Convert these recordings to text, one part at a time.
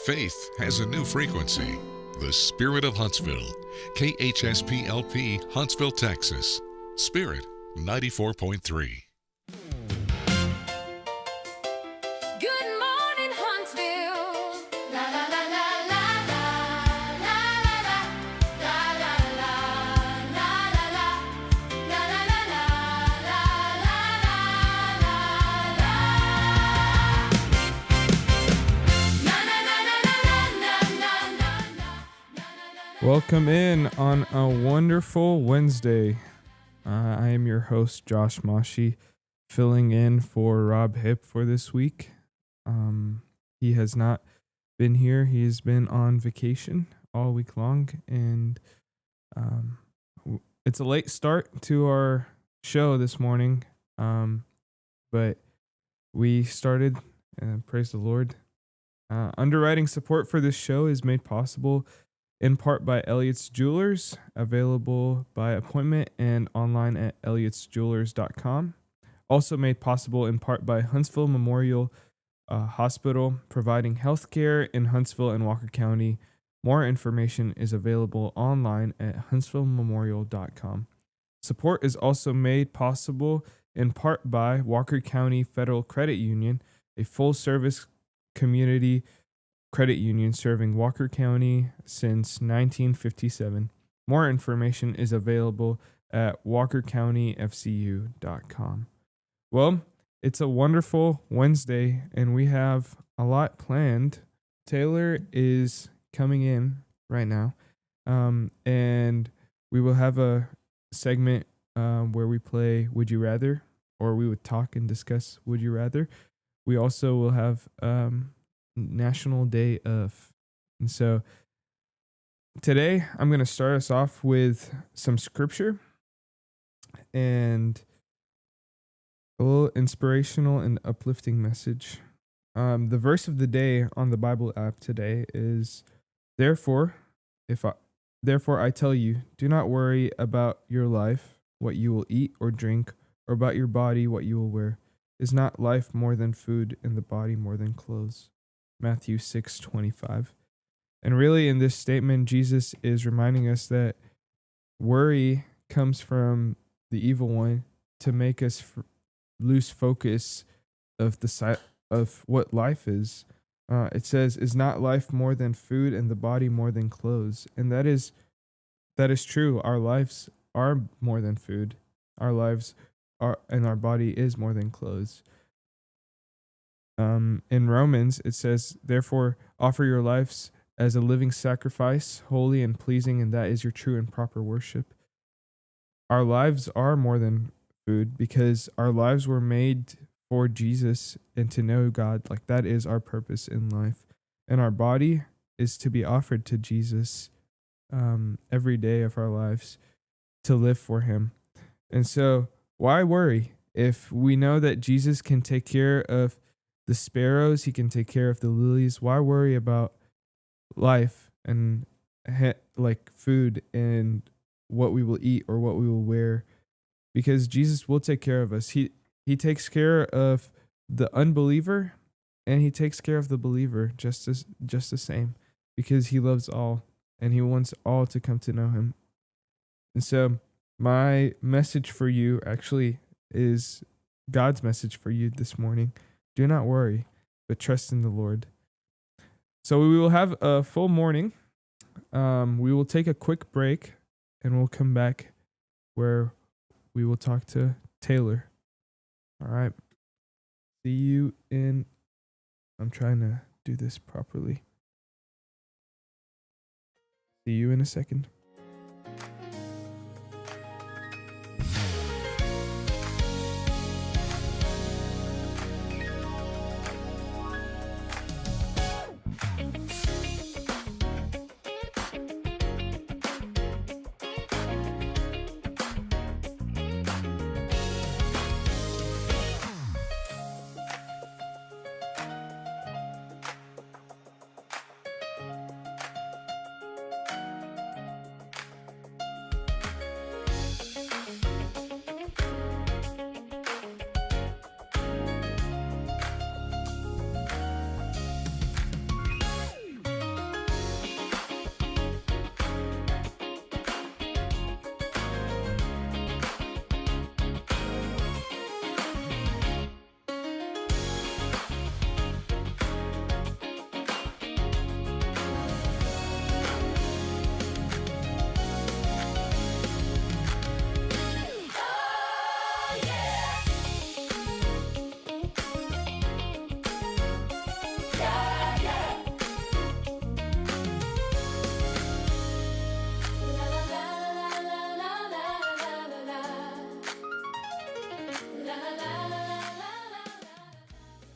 Faith has a new frequency. The Spirit of Huntsville. KHSPLP, Huntsville, Texas. Spirit 94.3. Good morning, Huntsville. La la la la la la la la la la la la la la la la la Welcome in on a wonderful Wednesday. I am your host, Josh Mashi, filling in for Rob Hip for this week. He has not been here. He has been on vacation all week long, and it's a late start to our show this morning, but we started, praise the Lord. Underwriting support for this show is made possible in part by Elliott's Jewelers, available by appointment and online at elliotsjewelers.com. Also made possible in part by Huntsville Memorial Hospital, providing health care in Huntsville and Walker County. More information is available online at huntsvillememorial.com. Support is also made possible in part by Walker County Federal Credit Union, a full-service community credit union serving Walker County since 1957. More information is available at walkercountyfcu.com. Well, it's a wonderful Wednesday, and we have a lot planned. Taylor is coming in right now, and we will have a segment where we play Would You Rather, or we would talk and discuss Would You Rather. We also will have National Day of. And so today I'm going to start us off with some scripture and a little inspirational and uplifting message. The verse of the day on the Bible app today is, Therefore I tell you, do not worry about your life, what you will eat or drink, or about your body, what you will wear. Is not life more than food, and the body more than clothes? Matthew 6:25. And really in this statement, Jesus is reminding us that worry comes from the evil one to make us lose focus of of what life is. It says, is not life more than food and the body more than clothes? And that is true. Our lives are more than food. Our lives are, and our body is more than clothes. In Romans, it says, therefore, offer your lives as a living sacrifice, holy and pleasing, and that is your true and proper worship. Our lives are more than food because our lives were made for Jesus and to know God. Like, that is our purpose in life. And our body is to be offered to Jesus every day of our lives to live for him. And so why worry if we know that Jesus can take care of the sparrows, he can take care of the lilies? Why worry about life and like food and what we will eat or what we will wear? Because Jesus will take care of us. He takes care of the unbeliever and he takes care of the believer just the same, because he loves all and he wants all to come to know him. And so my message for you actually is God's message for you this morning. Do not worry, but trust in the Lord. So we will have a full morning. We will take a quick break and we'll come back where we will talk to Taylor. All right. See you in... I'm trying to do this properly. See you in a second.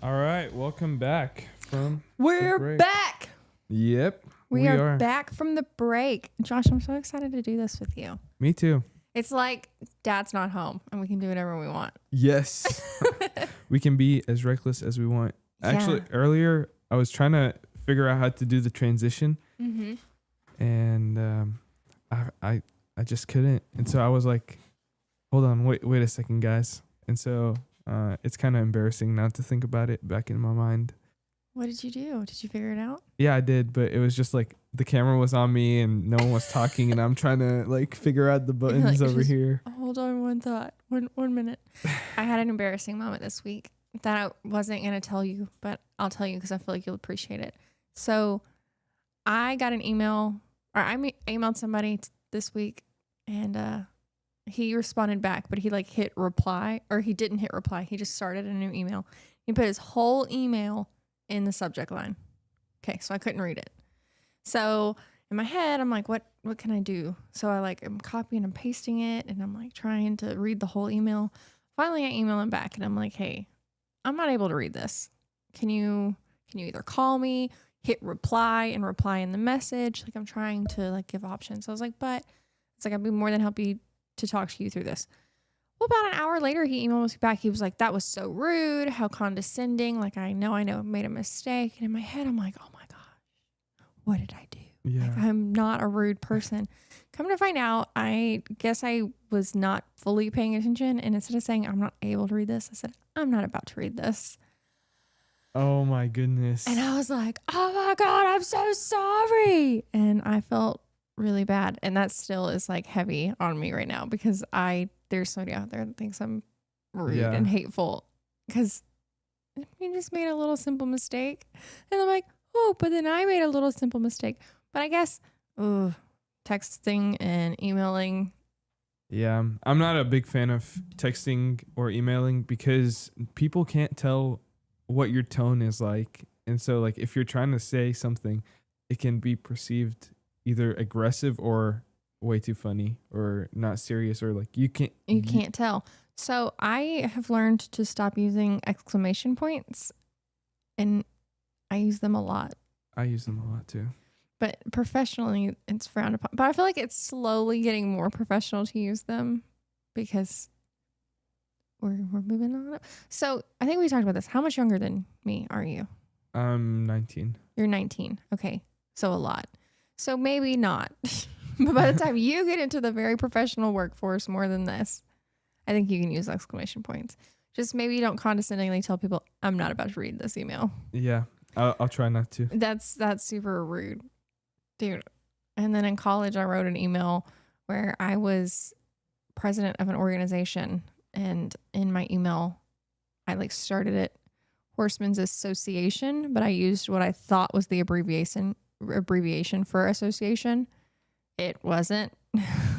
All right, welcome back from the We're break. back. Yep, We are back from the break. Josh, I'm so excited to do this with you. Me too. It's like Dad's not home and we can do whatever we want. Yes. We can be as reckless as we want. Actually, Yeah. earlier I was trying to figure out how to do the transition, Mm-hmm. and I just couldn't. And so I was like, hold on, wait a second, guys. And so it's kind of embarrassing now to think about it back in my mind. What did you do? Did you figure it out? Yeah, I did, but it was just like the camera was on me and no one was talking, and I'm trying to like figure out the buttons Like, over just- here. Hold on one thought. One minute. I had an embarrassing moment this week that I wasn't going to tell you, but I'll tell you because I feel like you'll appreciate it. So I got an email, or I emailed somebody this week, and he responded back, but he like hit reply, or he didn't hit reply. He just started a new email. He put his whole email in the subject line. Okay, so I couldn't read it. So in my head, I'm like, what can I do? So I like am copying and pasting it, and I'm like trying to read the whole email. Finally, I email him back, and I'm like, hey, I'm not able to read this. Can you either call me, hit reply, and reply in the message? Like I'm trying to like give options. So I was like, but it's like I'd be more than happy to talk to you through this. Well, about an hour later, he emailed me back. He was like, that was so rude. How condescending. Like, I know I made a mistake. And in my head, I'm like, oh my gosh, what did I do? Yeah. Like, I'm not a rude person. Come to find out, I guess I was not fully paying attention. And instead of saying, I'm not able to read this, I said, I'm not about to read this. Oh my goodness. And I was like, oh my God, I'm so sorry. And I felt really bad. And that still is like heavy on me right now because there's somebody out there that thinks I'm rude Yeah. and hateful because you just made a little simple mistake. And I'm like, oh, but then I made a little simple mistake. But I guess texting and emailing. Yeah, I'm not a big fan of texting or emailing because people can't tell what your tone is like. And so like if you're trying to say something, it can be perceived either aggressive or way too funny or not serious, or like you can't Tell. So I have learned to stop using exclamation points, and I use them a lot. I use them a lot too. But professionally, it's frowned upon. But I feel like it's slowly getting more professional to use them because we're moving on up. So I think we talked about this. How much younger than me are you? I'm 19. You're 19. Okay. So a lot. So maybe not. But by the time you get into the very professional workforce more than this, I think you can use exclamation points. Just maybe don't condescendingly tell people I'm not about to read this email. Yeah. I'll try not to. That's super rude, dude. And then in college, I wrote an email where I was president of an organization, and in my email, I like started it Horsemen's Association, but I used what I thought was the abbreviation for association. It wasn't.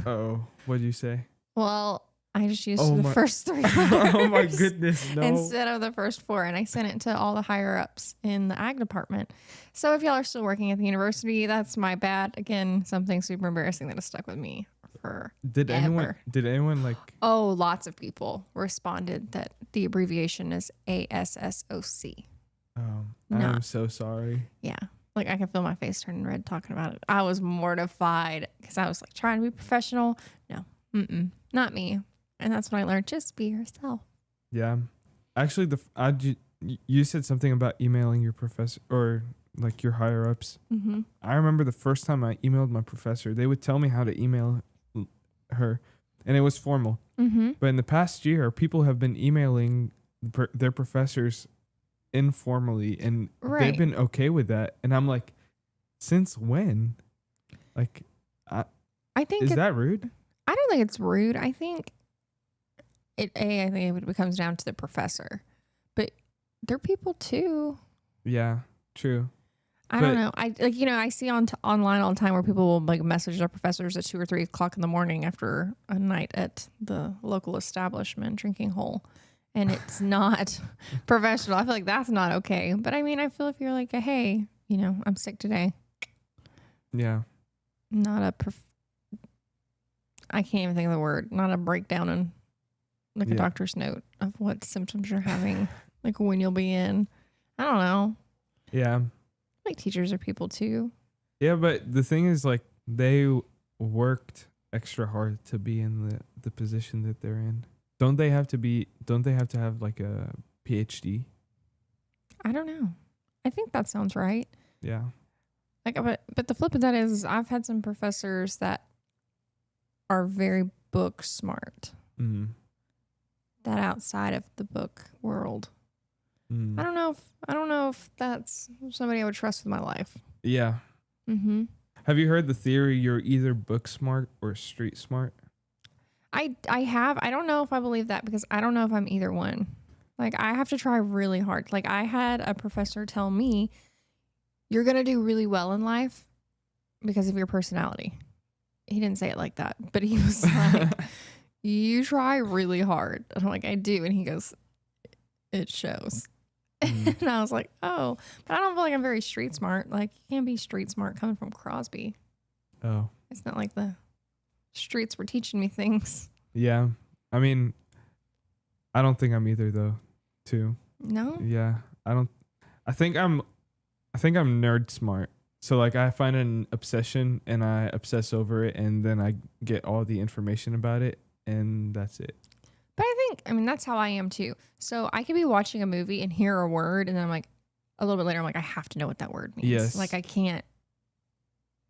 Oh, what did you say? Well, I just used Oh the my- first 3 letters. Oh my goodness, no. Instead of the first 4, and I sent it to all the higher ups in the ag department. So if y'all are still working at the university, that's my bad. Again, something super embarrassing that has stuck with me for Did anyone like Oh, lots of people responded that the abbreviation is ASSOC. I'm Not- so sorry. Yeah. Like I can feel my face turning red talking about it. I was mortified because I was like trying to be professional. No, not me. And that's when I learned, just be yourself. Yeah. Actually, you said something about emailing your professor or like your higher ups. Mm-hmm. I remember the first time I emailed my professor, they would tell me how to email her, and it was formal. Mm-hmm. But in the past year, people have been emailing their professors informally, and Right. they've been okay with that. And I'm like, since when? Like, I think is that rude? I don't think it's rude. I think I think it becomes down to the professor, but they're people too. Yeah, true. I don't know. I see online all the time where people will like message their professors at 2 or 3 o'clock in the morning after a night at the local establishment drinking hole, and it's not professional. I feel like that's not okay. But I mean, I feel if you're like, hey, I'm sick today. Yeah. Not I can't even think of the word. Not a breakdown in like a doctor's note of what symptoms you're having, like when you'll be in. I don't know. Yeah. Like teachers are people too. Yeah, but the thing is, like, they worked extra hard to be in the position that they're in. Don't they have to have like a PhD? I don't know. I think that sounds right. Yeah. Like, but the flip of that is I've had some professors that are very book smart. Mm. That outside of the book world. Mm. I don't know if that's somebody I would trust with my life. Yeah. Mm-hmm. Have you heard the theory you're either book smart or street smart? I have. I don't know if I believe that because I don't know if I'm either one. Like I have to try really hard. Like I had a professor tell me, you're going to do really well in life because of your personality. He didn't say it like that, but he was like, you try really hard. And I'm like, I do. And he goes, it shows. And I was like, oh, but I don't feel like I'm very street smart. Like you can't be street smart coming from Crosby. Oh. It's not like the streets were teaching me things. Yeah. I mean, I don't think I'm either though, too. No? Yeah. I think I'm nerd smart. So like I find an obsession and I obsess over it and then I get all the information about it and that's it. But I mean, that's how I am too. So I could be watching a movie and hear a word and then I'm like, a little bit later, I'm like, I have to know what that word means. Yes. Like I can't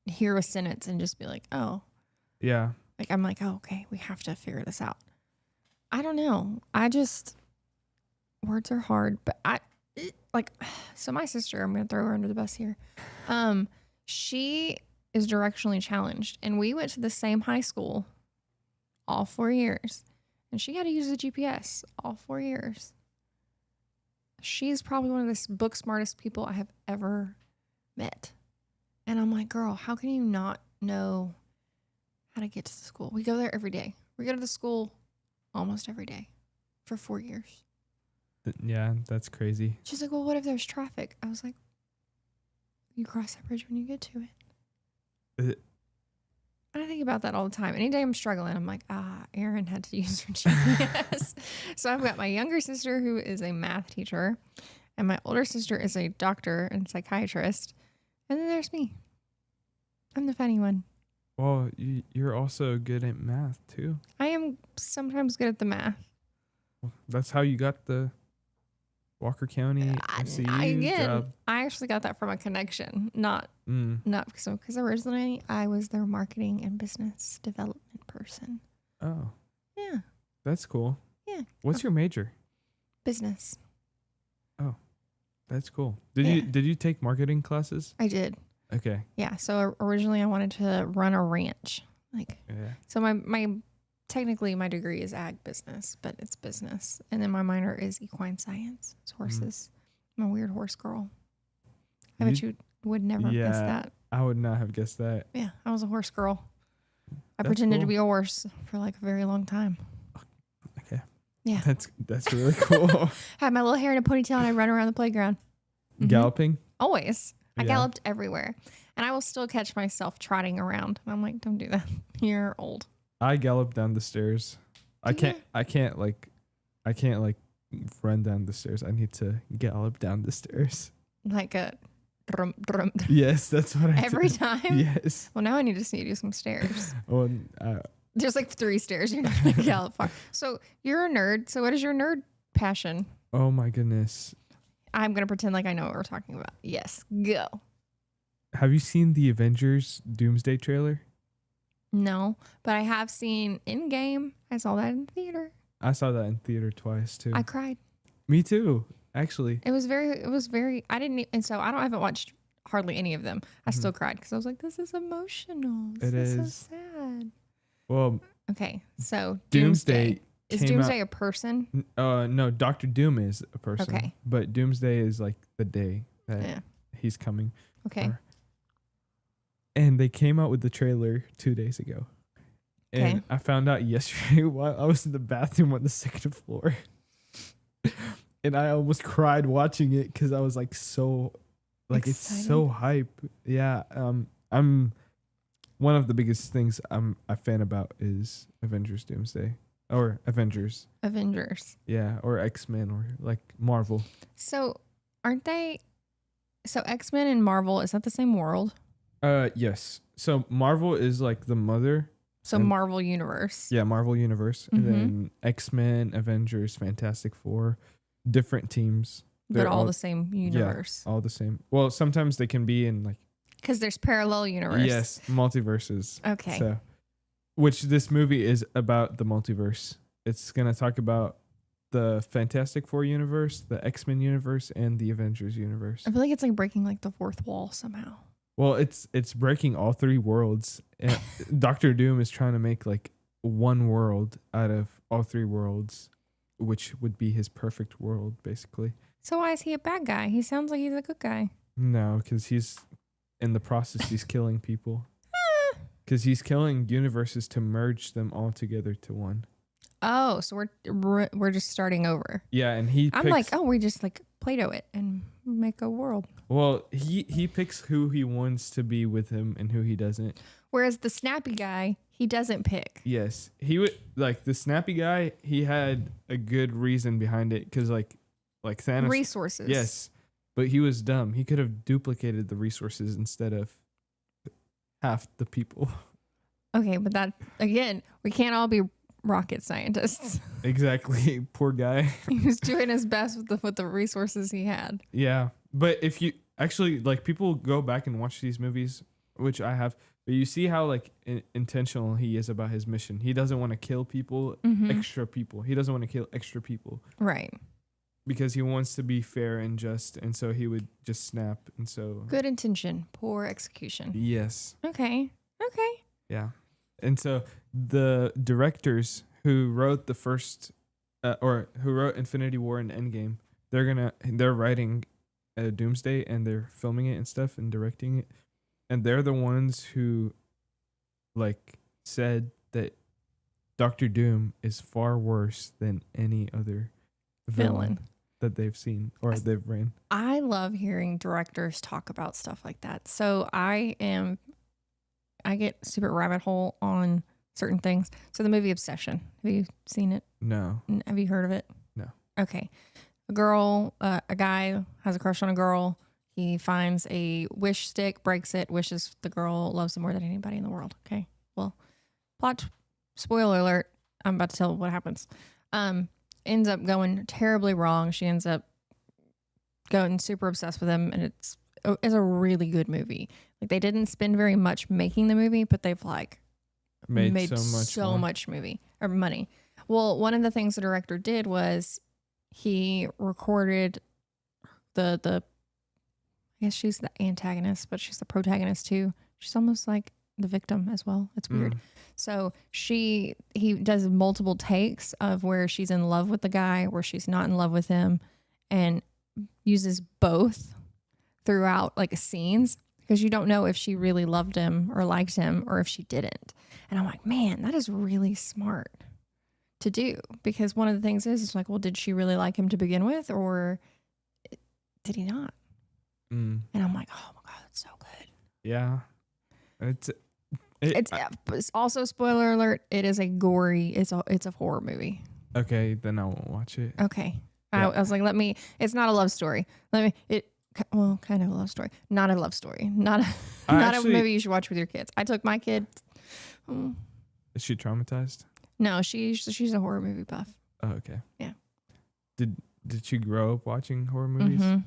hear a sentence and just be like, oh. Yeah. Like I'm like, oh, okay, we have to figure this out. I don't know. Words are hard, but so my sister, I'm going to throw her under the bus here. She is directionally challenged and we went to the same high school all 4 years and she had to use the GPS all 4 years. She's probably one of the book smartest people I have ever met. And I'm like, girl, how can you not know how to get to the school? We go there every day. We go to the school almost every day for 4 years. Yeah, that's crazy. She's like, well, what if there's traffic? I was like, you cross that bridge when you get to it. And I think about that all the time. Anytime I'm struggling, I'm like, Erin had to use her GPS. So I've got my younger sister who is a math teacher, and my older sister is a doctor and psychiatrist. And then there's me. I'm the funny one. Well, you're also good at math too. I am sometimes good at the math. That's how you got the Walker County FCU job. I actually got that from a connection, not because originally I was their marketing and business development person. Oh, Yeah. that's cool. Yeah. What's your major? Business. That's cool. Yeah. Did you take marketing classes? I did. Okay. Yeah. So originally I wanted to run a ranch. Like, Yeah. so my technically my degree is ag business, but it's business. And then my minor is equine science. It's horses. I'm a weird horse girl. I bet you would never guess that. I would not have guessed that. Yeah. I was a horse girl. I That's pretended to cool. be a horse for like a very long time. Okay. Yeah. That's really cool. Had my little hair in a ponytail and I run around the playground. Mhm. Galloping? Always. I Yeah. galloped everywhere. And I will still catch myself trotting around. And I'm like, don't do that. You're old. I gallop down the stairs. I can't like run down the stairs. I need to gallop down the stairs. Like a drum, drum, drum. Yes, that's what I Every do. time? Yes. Well, now I need to see you do some stairs. Oh, There's like 3 stairs. You're not going to gallop far. So you're a nerd. So what is your nerd passion? oh my goodness. I'm going to pretend like I know what we're talking about. Yes. Go. Have you seen the Avengers Doomsday trailer? No, but I have seen Endgame. I saw that in the theater. I saw that in theater twice too. I cried. Me too, actually. It was very, I didn't, and so I haven't watched hardly any of them. I still cried because I was like, this is emotional. It This is. so sad. Well, Okay, so Doomsday Is came Doomsday out- a person? no, Doctor Doom is a person. Okay. But Doomsday is like the day that Yeah. he's coming. Okay. Or- And they came out with the trailer 2 days ago. And Okay. I found out yesterday while I was in the bathroom on the second floor. And I almost cried watching it because I was like so like it's so hype. Yeah. I'm one of the biggest things I'm a fan about is Avengers Doomsday. Or Avengers. Avengers. Yeah. Or X-Men or like Marvel. So aren't they? So X-Men and Marvel, is that the same world? Yes. So Marvel is like the mother. So And- Marvel Universe. Yeah, Marvel Universe. Mhm. And then X-Men, Avengers, Fantastic Four, different teams. But They're all the same universe. all the same. Well, sometimes they can be in like Because there's parallel universe. yes, multiverses. Okay. So, which this movie is about the multiverse. It's gonna talk about the Fantastic Four universe, the X-Men universe, and the Avengers universe. I feel like it's like breaking like the fourth wall somehow. Well, it's breaking all 3 worlds. And Doctor Doom is trying to make like one world out of all 3 worlds, which would be his perfect world, basically. So why is he a bad guy? He sounds like he's a good guy. No, because he's in the process, he's killing people. Because he's killing universes to merge them all together to one. Oh, so we're just starting over. Yeah, and he. I'm picks, like, oh, we just like Play-Doh it and make a world. Well, he picks who he wants to be with him and who he doesn't. Whereas the snappy guy, he doesn't pick. Yes, he would like the snappy guy. He had a good reason behind it because like Thanos. Resources. Yes, but he was dumb. He could have duplicated the resources instead of half the people. Okay, but that again, we can't all be rocket scientists. Exactly. Poor guy. He was doing his best with the resources he had. Yeah, but if you actually like people go back and watch these movies, which I have, but you see how like intentional he is about his mission. He doesn't want to kill people, extra people. He doesn't want to kill extra people Right. because he wants to be fair and just, and so he would just snap. And so Good intention, poor execution. yes, Okay. yeah, and so the directors who wrote the first, or who wrote Infinity War and Endgame, they're writing Doomsday and they're filming it and stuff and directing it. And they're the ones who, like, said that Doctor Doom is far worse than any other villain that they've seen or they've ran. I love hearing directors talk about stuff like that. So I get super rabbit hole on certain things. So the movie Obsession, have you seen it? No. Have you heard of it? No. Okay. A guy has a crush on a girl. He finds a wish stick, breaks it, wishes the girl loves him more than anybody in the world. Okay. Well, spoiler alert. I'm about to tell what happens. Ends up going terribly wrong. She ends up going super obsessed with him, and it's a really good movie. Like they didn't spend very much making the movie, but they've like made so much movie or money. Well, one of the things the director did was he recorded the I guess she's the antagonist, but she's the protagonist too. She's almost like the victim as well. It's weird. So he does multiple takes of where she's in love with the guy, where she's not in love with him, and uses both throughout like scenes, because you don't know if she really loved him or liked him or if she didn't. And I'm like, man, that is really smart to do, because one of the things is, it's like, well, did she really like him to begin with, or did he not? And I'm like, oh my God, that's so good. Yeah. It's also, spoiler alert, it is a gory, it's a horror movie. Okay, then I won't watch it. Okay. Yeah. I was like, it's not a love story. Kind of a love story. Not a love story. Not a movie you should watch with your kids. I took my kid. Is she traumatized? No, she's a horror movie buff. Oh, okay. Yeah. Did she grow up watching horror movies? Mm-hmm.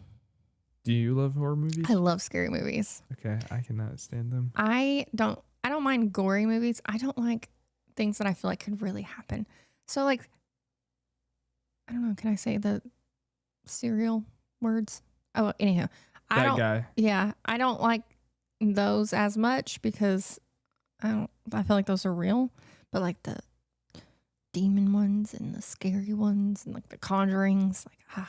Do you love horror movies? I love scary movies. Okay, I cannot stand them. I don't mind gory movies. I don't like things that I feel like could really happen. So like, I don't know, can I say the serial words? Oh, anyhow. That guy. Yeah, I don't like those as much, because I feel like those are real, but like the demon ones and the scary ones and like the Conjurings, like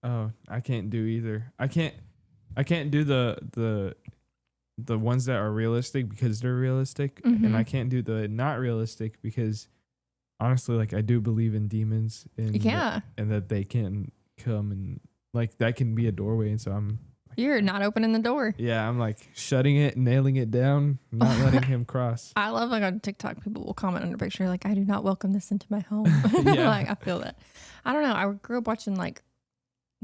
Oh, I can't do either. I can't do the ones that are realistic because they're realistic, and I can't do the not realistic because honestly, like, I do believe in demons and and that they can come, and like that can be a doorway, and so I'm like, you're not opening the door. Yeah, I'm like shutting it, nailing it down, not letting him cross. I love, like, on TikTok, people will comment on a picture like, I do not welcome this into my home. Yeah. Like, I feel that. I don't know. I grew up watching like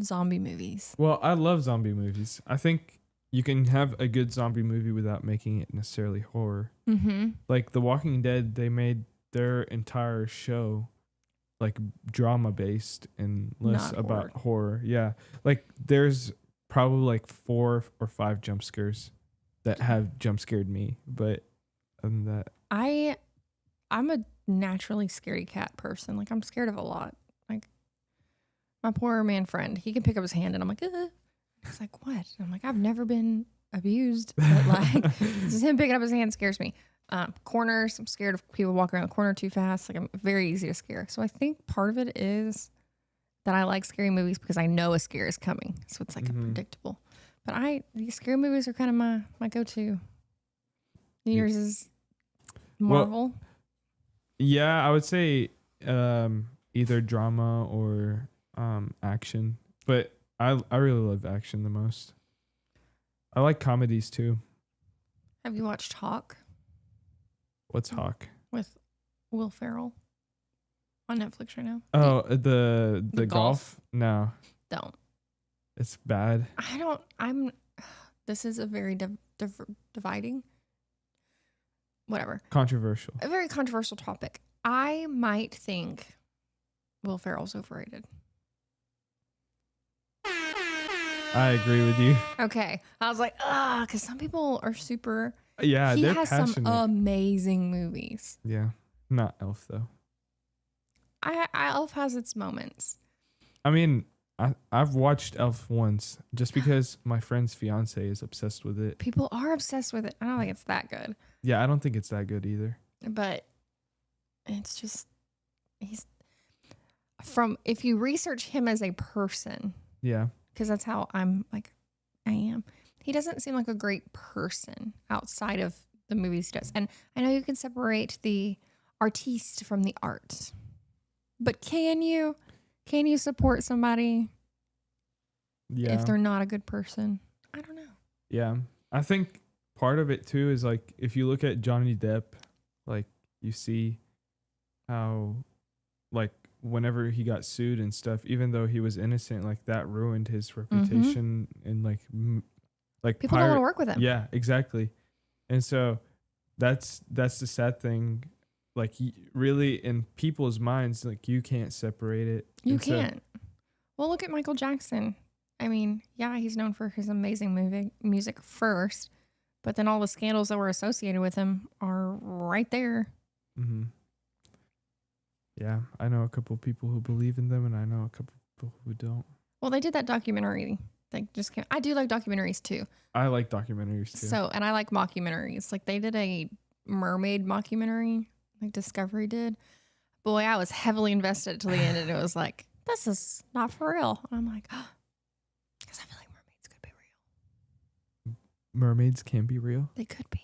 zombie movies. Well, I love zombie movies. I think you can have a good zombie movie without making it necessarily horror. Mm-hmm. Like The Walking Dead, they made their entire show like drama based and less Not about horror. Yeah. Like there's probably like 4 or 5 jump scares that have jump scared me, but other than that, I'm a naturally scaredy cat person. Like, I'm scared of a lot. Like, my poor man friend, he can pick up his hand and I'm like, he's like, what? And I'm like, I've never been abused, but like, just him picking up his hand scares me. Corners, I'm scared of people walking around the corner too fast. Like, I'm very easy to scare. So I think part of it is that I like scary movies because I know a scare is coming. So it's like predictable. But these scary movies are kind of my go-to. Yours is Marvel. Well, yeah, I would say either drama or action, but I really love action the most. I like comedies too. Have you watched Hawk What's Hawk? with Will Ferrell on Netflix right now? Oh, the golf? golf? No, Don't. it's bad. This is a very dividing, whatever. Controversial. A very controversial topic. I might think Will Ferrell's overrated. I agree with you. Okay. I was like, because some people are super. Yeah, He they're has passionate. some amazing movies. Yeah, not Elf though. Elf has its moments. I mean, I've watched Elf once just because my friend's fiance is obsessed with it. People are obsessed with it. I don't think it's that good. Yeah, I don't think it's that good either. But it's just, if you research him as a person, Yeah. because that's how I am. He doesn't seem like a great person outside of the movies he does. And I know you can separate the artiste from the art, but can you support somebody Yeah. if they're not a good person? I don't know. Yeah. I think part of it too is like if you look at Johnny Depp, like you see how like whenever he got sued and stuff, even though he was innocent, like that ruined his reputation and like People don't want to work with him. Yeah, exactly. And so that's the sad thing. Like really in people's minds, like you can't separate it. You And so- can't. Well, look at Michael Jackson. I mean, yeah, he's known for his amazing music first, but then all the scandals that were associated with him are right there. Mhm. Yeah, I know a couple people who believe in them, and I know a couple people who don't. Well, they did that documentary. Like just came, I do like documentaries too. I like documentaries too. So, and I like mockumentaries. Like they did a mermaid mockumentary, like Discovery did. Boy, I was heavily invested till the end, and it was like, this is not for real. And I'm like, because I feel like mermaids could be real. Mermaids can be real? They could be.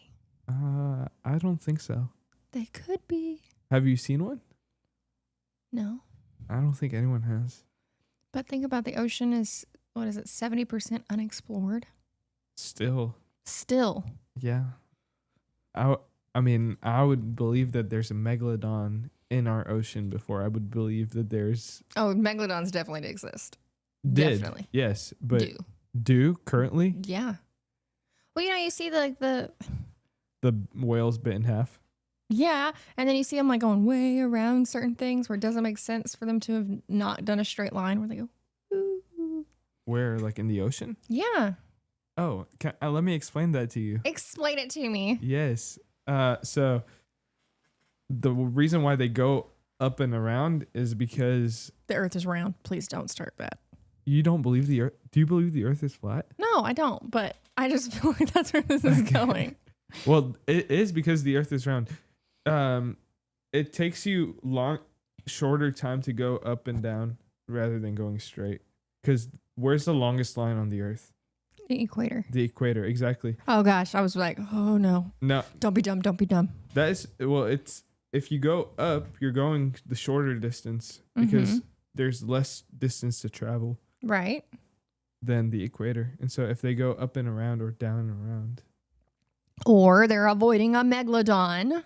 I don't think so. They could be. Have you seen one? No. I don't think anyone has. But think about the ocean is, what is it, 70% unexplored? Still. Yeah. I mean, I would believe that there's a megalodon in our ocean before I would believe that there's... Oh, megalodons definitely exist. Did. Definitely. Yes, but... Do currently? Yeah. Well, you see the whales bit in half. Yeah, and then you see them like going way around certain things where it doesn't make sense for them to have not done a straight line where they go, ooh. Where, like in the ocean? Yeah. Oh, let me explain that to you. Explain it to me. Yes. So the reason why they go up and around is because The earth is round. Please don't start that. you don't believe the earth. Do you believe the earth is flat? No, I don't, but I just feel like that's where this is going. Well, it is because the earth is round. It takes you shorter time to go up and down rather than going straight. Because where's the longest line on the earth? The equator. The equator, exactly. Oh gosh, I was like, oh no. No, Don't be dumb. Don't be dumb. that is, well, it's, if you go up, you're going the shorter distance because there's less distance to travel Right. than the equator. And so if they go up and around or down and around, Or they're avoiding a megalodon.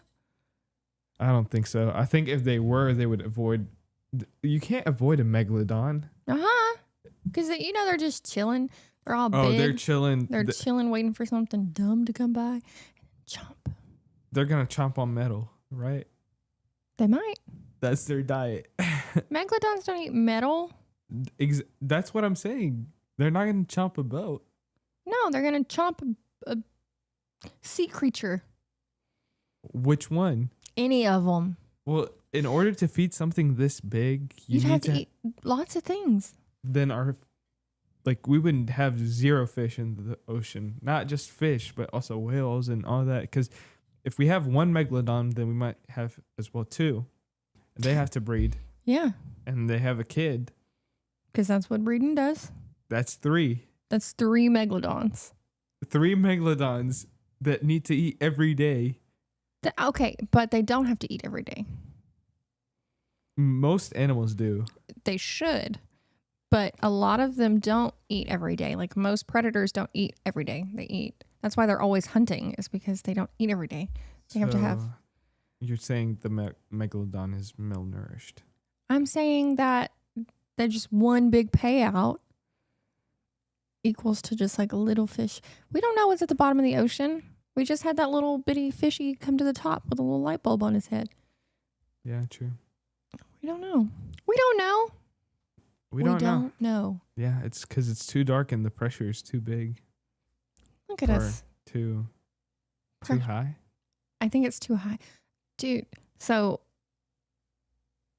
I don't think so. I think if they were, they would avoid. You can't avoid a megalodon. Because they're just chilling. They're all Oh, big. they're chilling. They're chilling, waiting for something dumb to come by and chomp. They're gonna chomp on metal, right? They might. That's their diet. Megalodons don't eat metal. That's what I'm saying. They're not gonna chomp a boat. No, they're gonna chomp a sea creature. Which one? Any of them. Well, in order to feed something this big, You'd have to eat lots of things. Then we wouldn't have zero fish in the ocean. Not just fish, but also whales and all that. Because if we have one megalodon, then we might have as well two. They have to breed. Yeah. And they have a kid. Because that's what breeding does. That's 3. That's 3 megalodons. 3 megalodons that need to eat every day. Okay, but they don't have to eat every day. Most animals do. They should. But a lot of them don't eat every day. Like most predators don't eat every day. They eat. That's why they're always hunting, is because they don't eat every day. They have to have. You're saying the megalodon is malnourished. I'm saying that they're just one big payout equals to just like a little fish. We don't know what's at the bottom of the ocean. We just had that little bitty fishy come to the top with a little light bulb on his head. Yeah, true. We don't know. We don't know. We don't know. Yeah, it's because it's too dark and the pressure is too big. Look at us. Too high? I think it's too high. Dude, so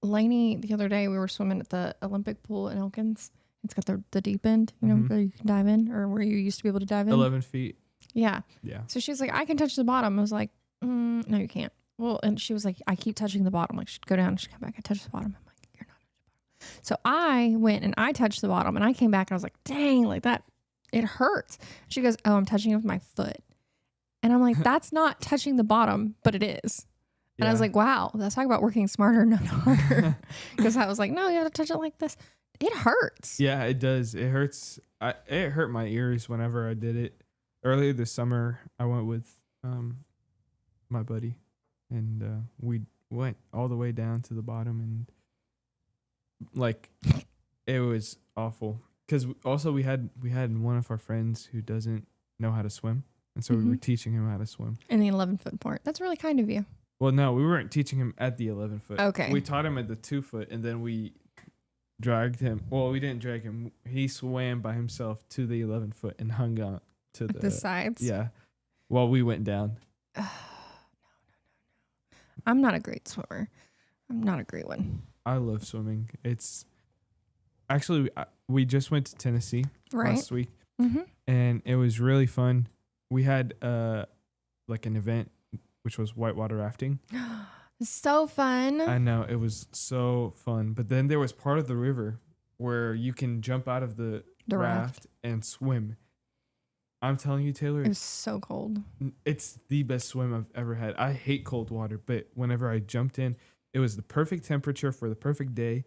Lainey, the other day we were swimming at the Olympic pool in Elkins. It's got the deep end, where you can dive in, or where you used to be able to dive in. 11 feet. Yeah. Yeah. So she's like, I can touch the bottom. I was like, no, you can't. Well, and she was like, I keep touching the bottom. Like, she'd go down and she'd come back. I touch the bottom. I'm like, you're not touching the bottom. So I went and I touched the bottom, and I came back and I was like, dang, like that, it hurts. She goes, oh, I'm touching it with my foot. And I'm like, that's not touching the bottom, but it is. And I was like, wow, let's talk about working smarter, not harder. Because I was like, no, you have to touch it like this. It hurts. Yeah, it does. It hurts. It hurt my ears whenever I did it. Earlier this summer, I went with my buddy, and we went all the way down to the bottom, and like it was awful. Because also we had one of our friends who doesn't know how to swim, and so we were teaching him how to swim. In the 11-foot part. That's really kind of you. Well, no, we weren't teaching him at the 11-foot. Okay. We taught him at the 2-foot, and then we dragged him. Well, we didn't drag him. He swam by himself to the 11-foot and hung on to the sides. Yeah. While we went down. No. I'm not a great swimmer. I'm not a great one. I love swimming. It's actually we just went to Tennessee Right. last week, Mm-hmm. and it was really fun. We had like an event which was whitewater rafting. So fun. I know, it was so fun. But then there was part of the river where you can jump out of the raft and swim. I'm telling you, Taylor, It was so cold. it's the best swim I've ever had. I hate cold water, but whenever I jumped in, it was the perfect temperature for the perfect day.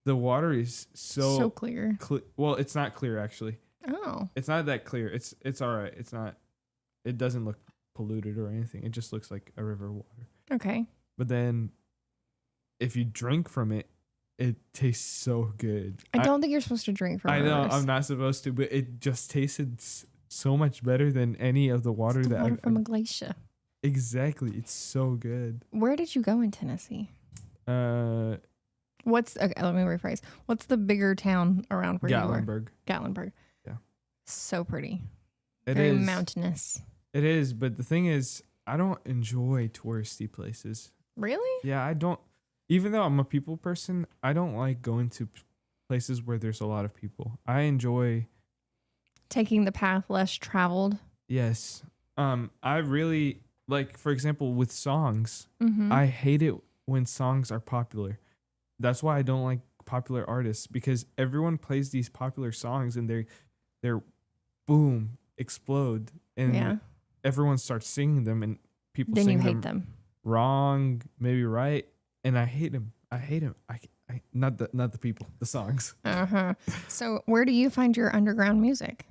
The water is So clear. well, it's not clear actually. Oh. It's not that clear. It's all right. It's not. It doesn't look polluted or anything. It just looks like a river water. Okay. But then, if you drink from it, it tastes so good. I don't think you're supposed to drink from I know rivers. I'm not supposed to, but it just tasted so much better than any of the water It's the that water I've from a glacier. exactly. It's so good. Where did you go in Tennessee? Uh, Okay, let me rephrase. What's the bigger town around where you were? Gatlinburg. Gatlinburg. Yeah. So pretty. It Very is mountainous. It is, but the thing is, I don't enjoy touristy places. Really? Yeah, I don't. Even though I'm a people person, I don't like going to places where there's a lot of people. I enjoy. Taking the path less traveled. Yes. I really like, for example, with songs. Mm-hmm. I hate it when songs are popular. That's why I don't like popular artists, because everyone plays these popular songs and they're boom, explode, and Yeah. everyone starts singing them, and people Then sing you hate them. wrong, maybe right, and I hate them. I hate them. I not the people, the songs. Uh-huh. So where do you find your underground music?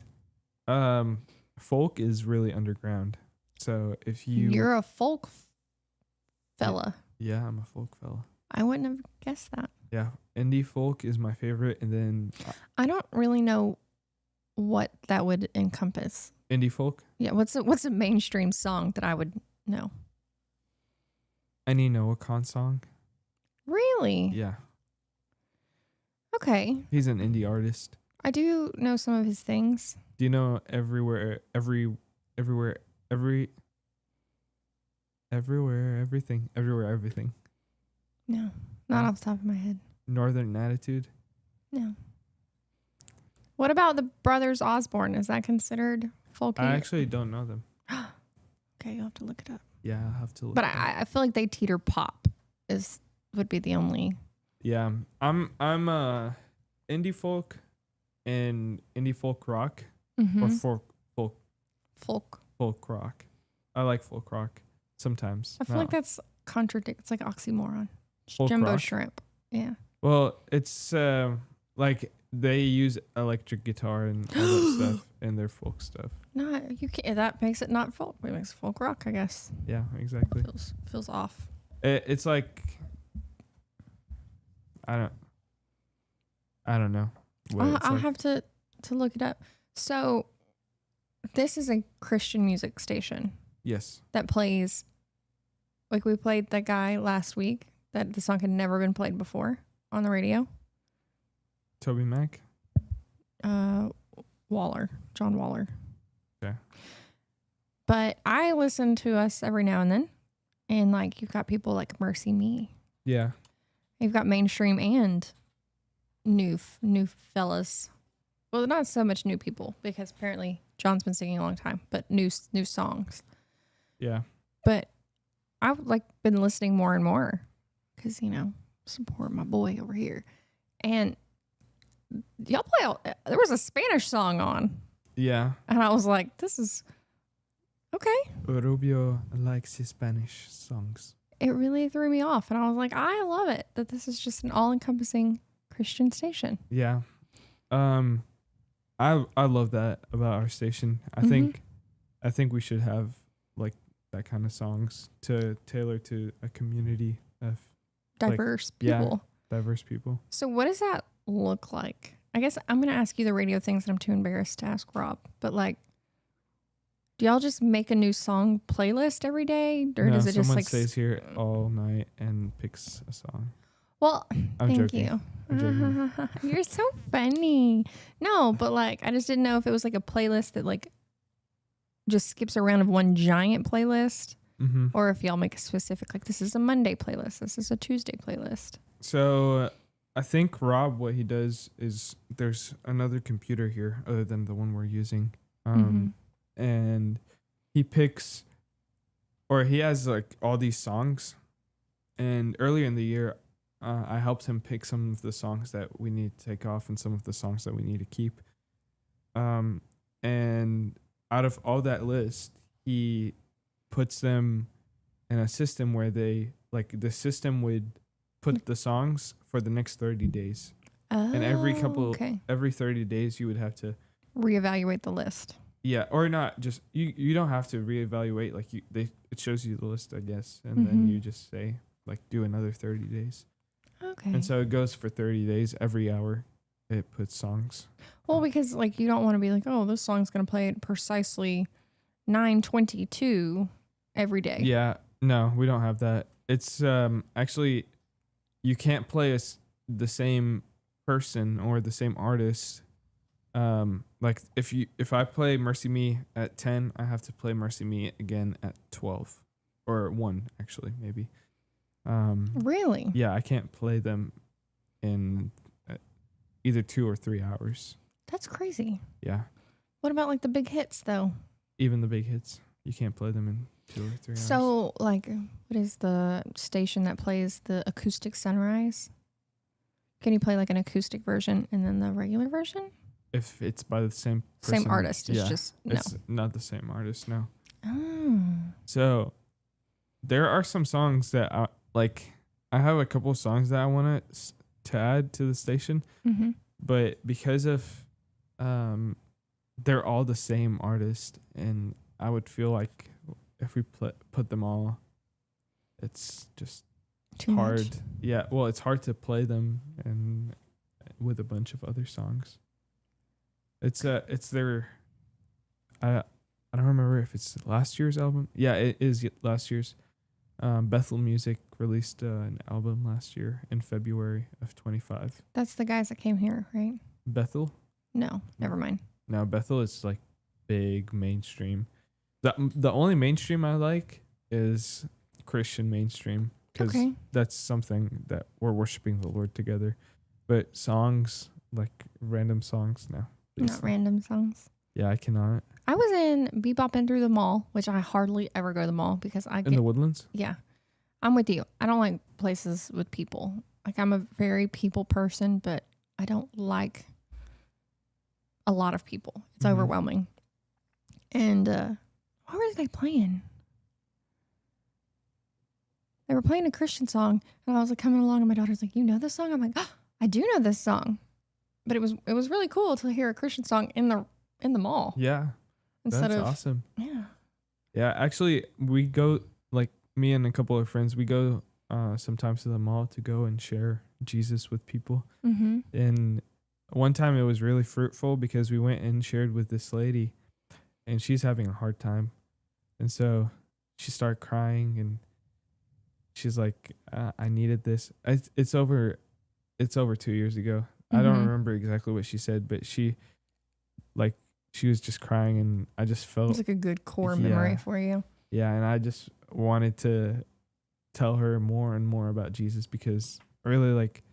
Folk is really underground. So if You're a folk fella. yeah, I'm a folk fella. I wouldn't have guessed that. Yeah, indie folk is my favorite, and then I don't really know what that would encompass. indie folk. Yeah, what's a mainstream song that I would know? Any Noah Khan song. Really? Yeah, Okay. he's an indie artist. I do know some of his things. Do you know everywhere, everything, No, not off the top of my head. Northern Attitude? No. What about the Brothers Osborne? Is that considered folky? I actually don't know them. Okay, you'll have to look it up. Yeah, I'll have to look. But them. I feel like they teeter pop would be the only. Yeah, I'm indie folk and indie folk rock or folk rock. I like folk rock sometimes. I feel like that's contradict. It's like oxymoron. Folk Jumbo rock? shrimp. Yeah. Well, it's like they use electric guitar and all that stuff in their folk stuff. No, you can't. That makes it not folk. It makes it folk rock, I guess. Yeah, exactly. Feels off. It's like I don't know. what it's I'll like. have to look it up. So, this is a Christian music station Yes. that plays. Like we played the guy last week that the song had never been played before on the radio. Toby Mac. John Waller. Okay. But I listen to us every now and then, and like you've got people like Mercy Me. Yeah. You've got mainstream and new fellas. Well, not so much new people because apparently John's been singing a long time, but new songs. Yeah. But I've like been listening more and more because support my boy over here, and y'all play. There was a Spanish song on, Yeah. and I was like, "This is okay." Rubio likes his Spanish songs. It really threw me off, and I was like, "I love it that this is just an all-encompassing Christian station." Yeah. I love that about our station. I think we should have like that kind of songs to tailor to a community of Diverse yeah. people. diverse people. So what does that look like? I guess I'm going to ask you the radio things that I'm too embarrassed to ask Rob. But like, do y'all just make a new song playlist every day? Or does it just someone like... stays here all night and picks a song. Well, I'm thank joking. you. I'm joking. You're so funny. No, but like, I just didn't know if it was like a playlist that like just skips around of one giant playlist Mm-hmm. Or if y'all make a specific, like this is a Monday playlist, this is a Tuesday playlist. So I think Rob, what he does is there's another computer here other than the one we're using. And he picks, or he has like all these songs. And earlier in the year, I helped him pick some of the songs that we need to take off and some of the songs that we need to keep. And out of all that list, he puts them in a system where the system would put the songs for the next 30 days. And every 30 days you would have to reevaluate the list. Yeah, or not just you don't have to reevaluate, like it shows you the list, I guess, and then you just say like do another 30 days. Okay. And so it goes for 30 days. Every hour it puts songs. Well, because like you don't want to be like, oh, this song's going to play at precisely 9:22 every day. Yeah, no, we don't have that. It's actually you can't play the same person or the same artist. Like if I play Mercy Me at 10, I have to play Mercy Me again at 12 or 1 actually, maybe. Really? Yeah, I can't play them in either 2 or 3 hours. That's crazy. Yeah. What about like the big hits though? Even the big hits, you can't play them in 2 or 3 hours. So like, what is the station that plays the acoustic Sunrise? Can you play like an acoustic version and then the regular version? If it's by the same person, Same artist, it's just no. It's not the same artist, no. Oh. So there are some songs that I have a couple of songs that I want to add to the station, but because of they're all the same artist, and I would feel like if we put them all, it's just Too hard. much? Yeah, well, it's hard to play them and with a bunch of other songs. It's their I don't remember if it's last year's album. Yeah, it is last year's. Bethel Music released an album last year in February of 25. That's the guys that came here, right? Bethel? No, never mind. No, Bethel is like big mainstream. The only mainstream I like is Christian mainstream, because that's something that we're worshiping the Lord together. But songs, like random songs, no. Not random songs. Yeah, I cannot. I was in Bebopping Through the Mall, which I hardly ever go to the mall because I get... In the Woodlands? Yeah. I'm with you. I don't like places with people. Like, I'm a very people person, but I don't like a lot of people. It's overwhelming. And what were they playing? They were playing a Christian song, and I was like coming along, and my daughter's like, "You know this song?" I'm like, "Oh, I do know this song." But it was really cool to hear a Christian song in the mall. Yeah. Instead That's of awesome. Yeah. Yeah, actually, we go, like me and a couple of friends, we go sometimes to the mall to go and share Jesus with people. And one time it was really fruitful because we went and shared with this lady, and she's having a hard time. And so she started crying, and she's like, I needed this. It's over 2 years ago. I don't remember exactly what she said, but she was just crying, and I just felt It's like a good core memory for you. Yeah, and I just wanted to tell her more and more about Jesus, because really, like,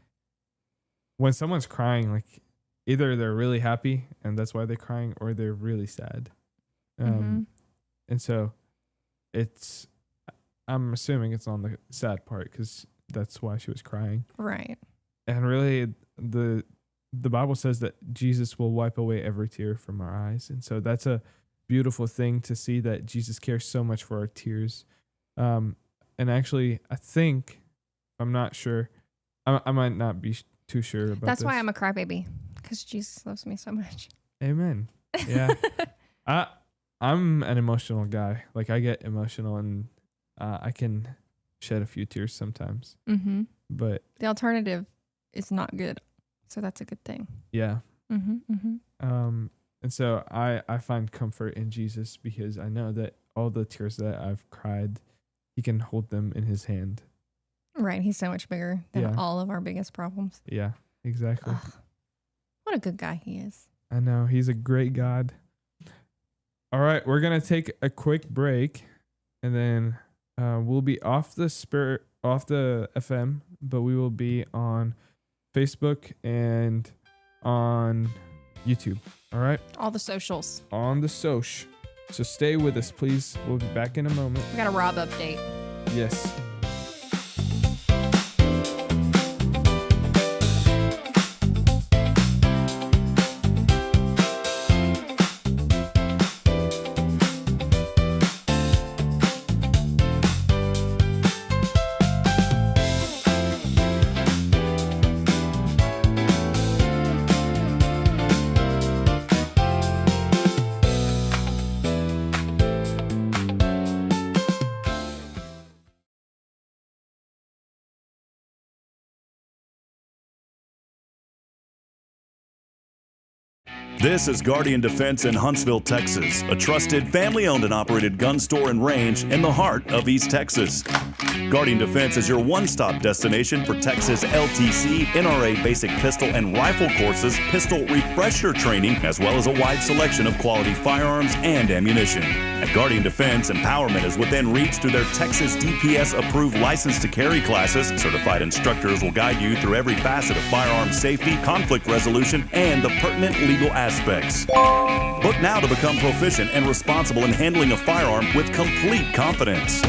when someone's crying, like, either they're really happy and that's why they're crying, or they're really sad. And so I'm assuming it's on the sad part, because that's why she was crying. Right. And really, the Bible says that Jesus will wipe away every tear from our eyes. And so that's a beautiful thing to see, that Jesus cares so much for our tears. And actually, I think, I'm not sure, I might not be too sure about That's this. why I'm a crybaby, because Jesus loves me so much. Amen. Yeah. I'm an emotional guy. Like, I get emotional, and I can shed a few tears sometimes. But the alternative is not good. So that's a good thing. Yeah. And so I find comfort in Jesus, because I know that all the tears that I've cried, he can hold them in his hand. Right. He's so much bigger than all of our biggest problems. Yeah, exactly. Ugh. What a good guy he is. I know. He's a great God. All right. We're going to take a quick break, and then We'll be off the FM, but we will be on Facebook and on YouTube. All right. All the socials. On the soch. So stay with us, please. We'll be back in a moment. We got a Rob update. Yes. This is Guardian Defense in Huntsville, Texas, a trusted, family-owned and operated gun store and range in the heart of East Texas. Guardian Defense is your one-stop destination for Texas LTC, NRA basic pistol and rifle courses, pistol refresher training, as well as a wide selection of quality firearms and ammunition. At Guardian Defense, empowerment is within reach through their Texas DPS-approved license to carry classes. Certified instructors will guide you through every facet of firearm safety, conflict resolution, and the pertinent legal aspects. Book now to become proficient and responsible in handling a firearm with complete confidence.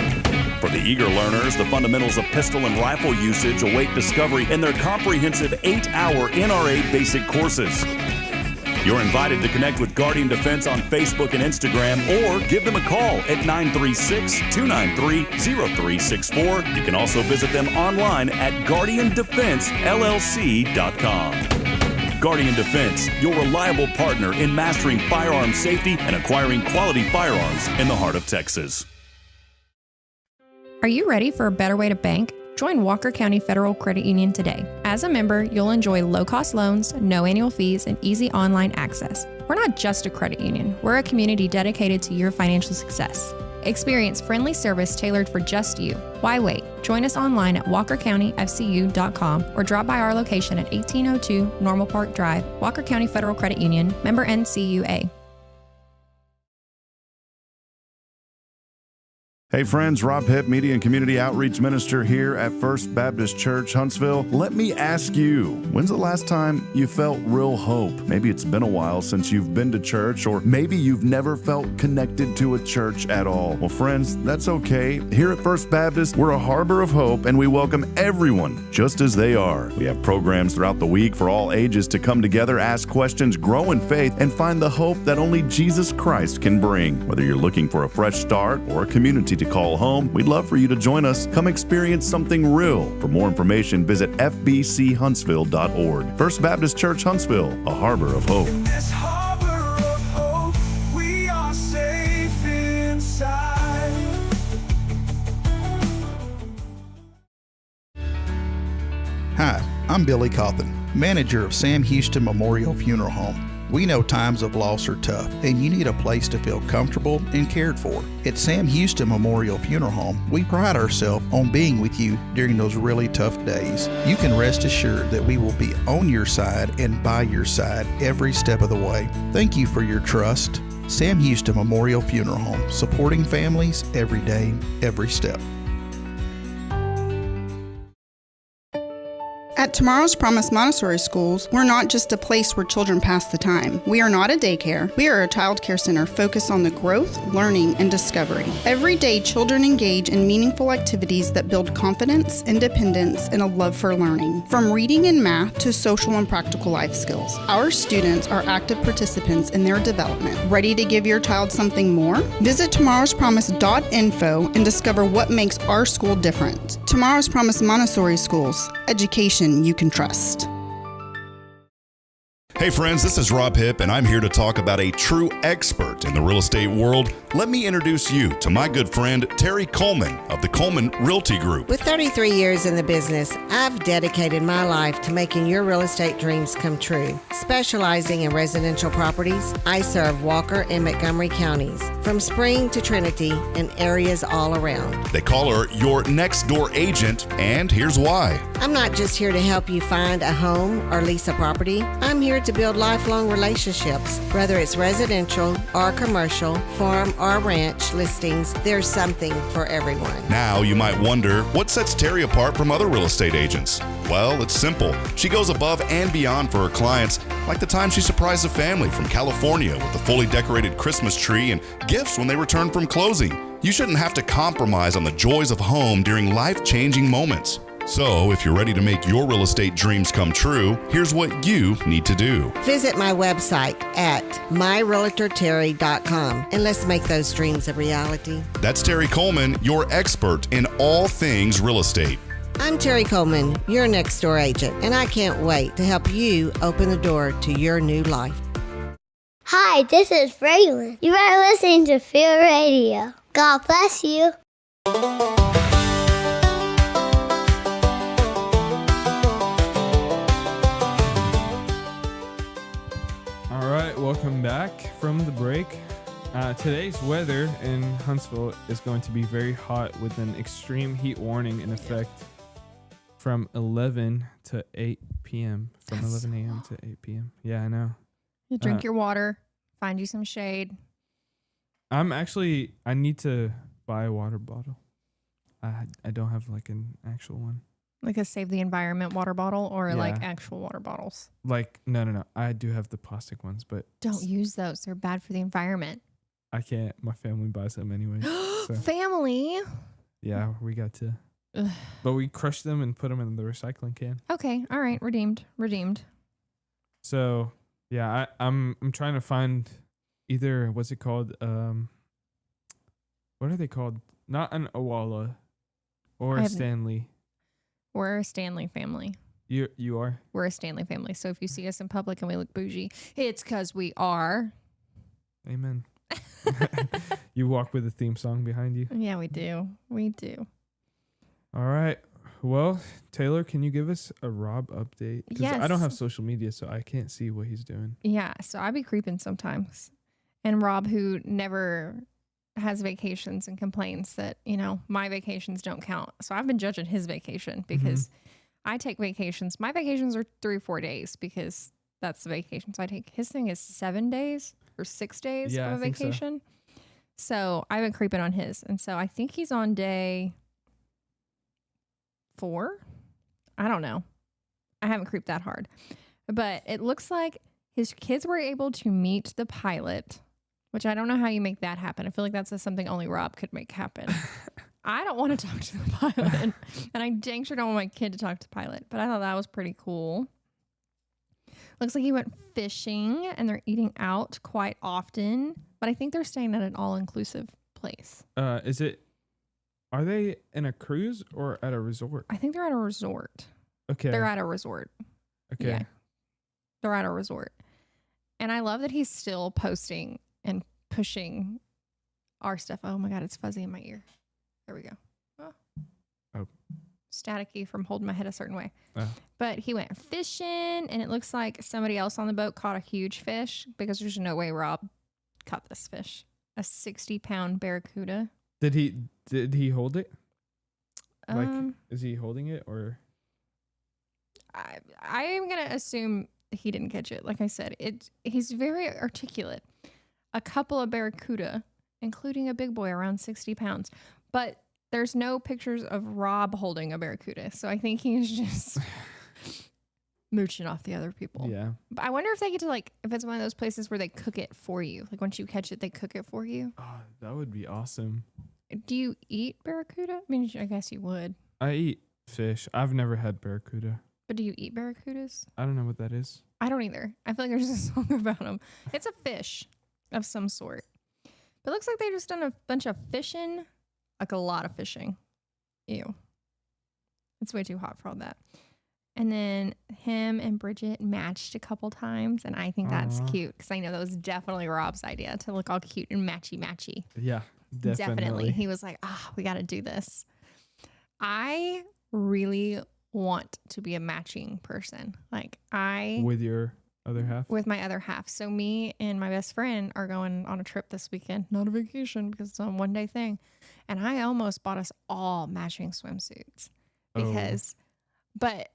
For the eager learners, the fundamentals of pistol and rifle usage await discovery in their comprehensive 8-hour NRA basic courses. You're invited to connect with Guardian Defense on Facebook and Instagram, or give them a call at 936-293-0364. You can also visit them online at guardiandefensellc.com. Guardian Defense, your reliable partner in mastering firearm safety and acquiring quality firearms in the heart of Texas. Are you ready for a better way to bank? Join Walker County Federal Credit Union today. As a member, you'll enjoy low-cost loans, no annual fees, and easy online access. We're not just a credit union. We're a community dedicated to your financial success. Experience friendly service tailored for just you. Why wait? Join us online at walkercountyfcu.com or drop by our location at 1802 Normal Park Drive, Walker County Federal Credit Union, member NCUA. Hey friends, Rob Hipp, Media and Community Outreach Minister here at First Baptist Church, Huntsville. Let me ask you, when's the last time you felt real hope? Maybe it's been a while since you've been to church, or maybe you've never felt connected to a church at all. Well, friends, that's okay. Here at First Baptist, we're a harbor of hope, and we welcome everyone just as they are. We have programs throughout the week for all ages to come together, ask questions, grow in faith, and find the hope that only Jesus Christ can bring. Whether you're looking for a fresh start or a community to call home, we'd love for you to join us. Come experience something real. For more information, visit fbchuntsville.org. First Baptist Church, Huntsville, a harbor of hope. In this harbor of hope, we are safe inside. Hi, I'm Billy Cawthon, manager of Sam Houston Memorial Funeral Home. We know times of loss are tough, and you need a place to feel comfortable and cared for. At Sam Houston Memorial Funeral Home, we pride ourselves on being with you during those really tough days. You can rest assured that we will be on your side and by your side every step of the way. Thank you for your trust. Sam Houston Memorial Funeral Home, supporting families every day, every step. At Tomorrow's Promise Montessori Schools, we're not just a place where children pass the time. We are not a daycare. We are a child care center focused on the growth, learning, and discovery. Every day, children engage in meaningful activities that build confidence, independence, and a love for learning. From reading and math to social and practical life skills, our students are active participants in their development. Ready to give your child something more? Visit tomorrowspromise.info and discover what makes our school different. Tomorrow's Promise Montessori Schools. Education you can trust. Hey friends, this is Rob Hipp, and I'm here to talk about a true expert in the real estate world. Let me introduce you to my good friend, Terry Coleman of the Coleman Realty Group. With 33 years in the business, I've dedicated my life to making your real estate dreams come true. Specializing in residential properties, I serve Walker and Montgomery counties, from Spring to Trinity and areas all around. They call her your next door agent, and here's why. I'm not just here to help you find a home or lease a property. I'm here to to build lifelong relationships. Whether it's residential or commercial, farm or ranch listings, there's something for everyone. Now you might wonder, what sets Terry apart from other real estate agents? Well, it's simple. She goes above and beyond for her clients, like the time she surprised a family from California with a fully decorated Christmas tree and gifts when they returned from closing. You shouldn't have to compromise on the joys of home during life-changing moments. So, if you're ready to make your real estate dreams come true, here's what you need to do. Visit my website at myrealtorterry.com and let's make those dreams a reality. That's Terry Coleman, your expert in all things real estate. I'm Terry Coleman, your next door agent, and I can't wait to help you open the door to your new life. Hi, this is Braylon. You are listening to Feel Radio. God bless you. All right, welcome back from the break. Today's weather in Huntsville is going to be very hot with an extreme heat warning in effect from 11 to 8 p.m. From 11 a.m. to 8 p.m. Yeah, I know. You drink your water, find you some shade. I need to buy a water bottle. I don't have like an actual one. Like a Save the Environment water bottle or Yeah. like actual water bottles? Like, no. I do have the plastic ones, but Don't use those. They're bad for the environment. I can't. My family buys them anyway. So, Family. yeah, we got to. Ugh. But we crushed them and put them in the recycling can. Okay. All right. Redeemed. So, yeah, I'm trying to find either, what's it called? What are they called? Not an Owala or a Stanley. We're a Stanley family. You are? We're a Stanley family. So if you see us in public and we look bougie, it's because we are. Amen. You walk with a theme song behind you. Yeah, we do. We do. All right. Well, Taylor, can you give us a Rob update? Because I don't Yes. have social media, so I can't see what he's doing. Yeah. So I be creeping sometimes. And Rob, who never has vacations and complains that, my vacations don't count. So I've been judging his vacation because I take vacations. My vacations are 3 or 4 days because that's the vacations I take. His thing is 7 days or 6 days Yeah, of a I think so. vacation. So I've been creeping on his. And so I think he's on day 4. I don't know. I haven't creeped that hard. But it looks like his kids were able to meet the pilot, which I don't know how you make that happen. I feel like that's something only Rob could make happen. I don't want to talk to the pilot. And I dang sure don't want my kid to talk to the pilot. But I thought that was pretty cool. Looks like he went fishing and they're eating out quite often. But I think they're staying at an all-inclusive place. Are they in a cruise or at a resort? I think they're at a resort. Okay. They're at a resort. Okay. Yeah. They're at a resort. And I love that he's still posting and pushing our stuff. Oh my God, it's fuzzy in my ear. There we go. Oh. Staticky from holding my head a certain way. Oh. But he went fishing and it looks like somebody else on the boat caught a huge fish because there's no way Rob caught this fish. A 60-pound barracuda. Did he hold it? Like, Um, is he holding it or? I am going to assume he didn't catch it. Like I said, he's very articulate. A couple of barracuda, including a big boy around 60 pounds. But there's no pictures of Rob holding a barracuda. So I think he's just mooching off the other people. Yeah. But I wonder if they get to if it's one of those places where they cook it for you. Like once you catch it, they cook it for you. Oh, that would be awesome. Do you eat barracuda? I mean, I guess you would. I eat fish. I've never had barracuda. But do you eat barracudas? I don't know what that is. I don't either. I feel like there's a song about them. It's a fish of some sort. But it looks like they've just done a bunch of fishing. Like a lot of fishing. Ew. It's way too hot for all that. And then him and Bridget matched a couple times. And I think that's cute. Because I know that was definitely Rob's idea to look all cute and matchy-matchy. Yeah, definitely. He was like, we got to do this. I really want to be a matching person. With your other half? With my other half. So me and my best friend are going on a trip this weekend. Not a vacation because it's a one-day thing. And I almost bought us all matching swimsuits. But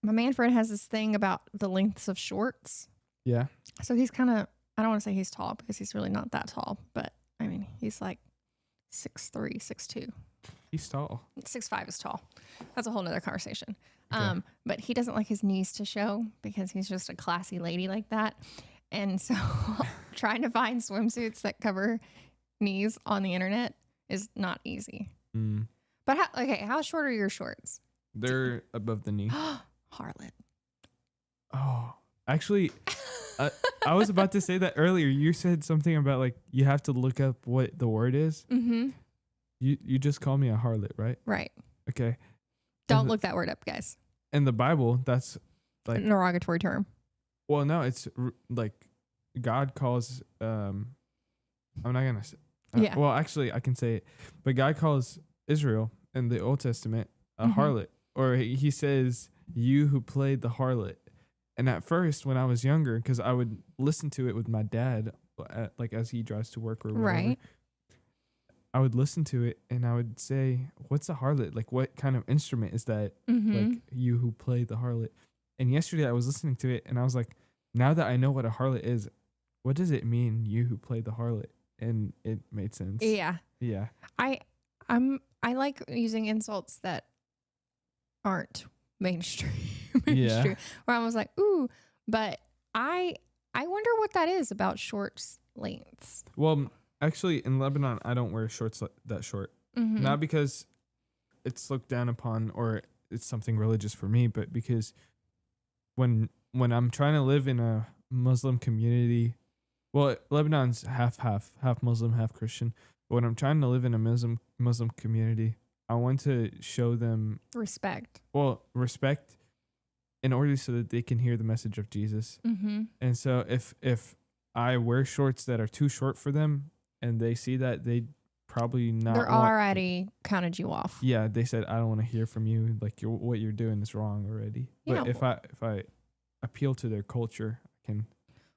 my man friend has this thing about the lengths of shorts. Yeah. So he's kind of, I don't want to say he's tall because he's really not that tall, but I mean, he's like 6'3", 6'2". He's tall. 6'5" is tall. That's a whole nother conversation. Okay. But he doesn't like his knees to show because he's just a classy lady like that. And so trying to find swimsuits that cover knees on the internet is not easy. Mm. But how short are your shorts? They're above the knee. Harlot. Oh, actually, I was about to say that earlier. You said something about like you have to look up what the word is. Mm-hmm. You just call me a harlot, right? Right. Okay. Don't look that word up, guys. In the Bible, that's like An derogatory term. Well, no, it's like God calls. I'm not gonna say. Yeah. Well, actually, I can say it, but God calls Israel in the Old Testament a harlot, or he says, "You who played the harlot." And at first, when I was younger, because I would listen to it with my dad, like as he drives to work or whatever, Right. I would listen to it and I would say, "What's a harlot? Like, what kind of instrument is that? Like, you who played the harlot." And yesterday, I was listening to it and I was like, "Now that I know what a harlot is, what does it mean? You who played the harlot?" And it made sense. Yeah. Yeah. I like using insults that aren't mainstream. Yeah. Where I was like, ooh, but I wonder what that is about shorts lengths. Well, actually, in Lebanon, I don't wear shorts that short. Mm-hmm. Not because it's looked down upon or it's something religious for me, but because when I'm trying to live in a Muslim community, well, Lebanon's half Muslim, half Christian. But when I'm trying to live in a Muslim community, I want to show them Respect. Well, respect in order so that they can hear the message of Jesus. Mm-hmm. And so if I wear shorts that are too short for them and they see that, they probably not. They're already counted you off. Yeah, they said, "I don't want to hear from you. Like what you're doing is wrong already." Yeah. But if I appeal to their culture, I can.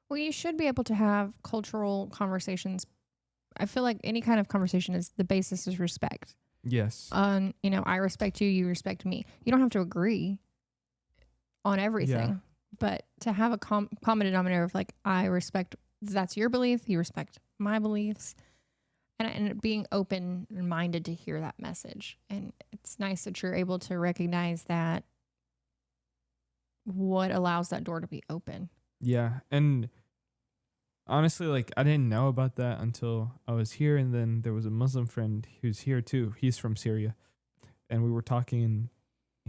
Well, you should be able to have cultural conversations. I feel like any kind of conversation is the basis is respect. Yes. I respect you, you respect me. You don't have to agree on everything, but to have a common denominator of like, I respect, that's your belief, you respect my beliefs, and being open and minded to hear that message. And it's nice that you're able to recognize that what allows that door to be open. Yeah. And honestly, like I didn't know about that until I was here. And then there was a Muslim friend who's here too. He's from Syria. And we were talking and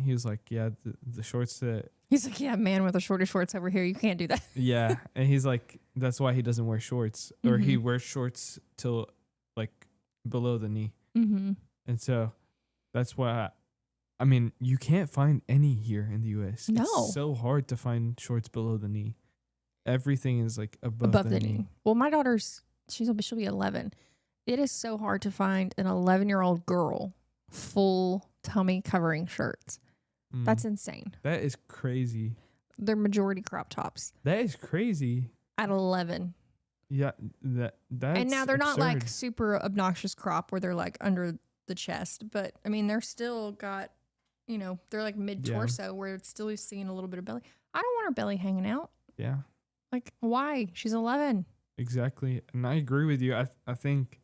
he was like, yeah, the shorts that. He's like, yeah, man with the shortest shorts over here. You can't do that. Yeah. And he's like, that's why he doesn't wear shorts, or he wears shorts till like below the knee. Mm-hmm. And so that's why, I mean, you can't find any here in the U.S. No. It's so hard to find shorts below the knee. Everything is like above the knee. Well, my daughter's, she'll be 11. It is so hard to find an 11-year-old girl full tummy covering shirts. That's insane. That is crazy. They're majority crop tops That is crazy. at 11. Yeah, that's And now they're not absurd. like super obnoxious crop where they're like under the chest, but I mean, they're still got, they're like mid torso where it's still seeing a little bit of belly. I don't want her belly hanging out. Yeah, Like, why? She's 11. exactly. And I agree with you. I think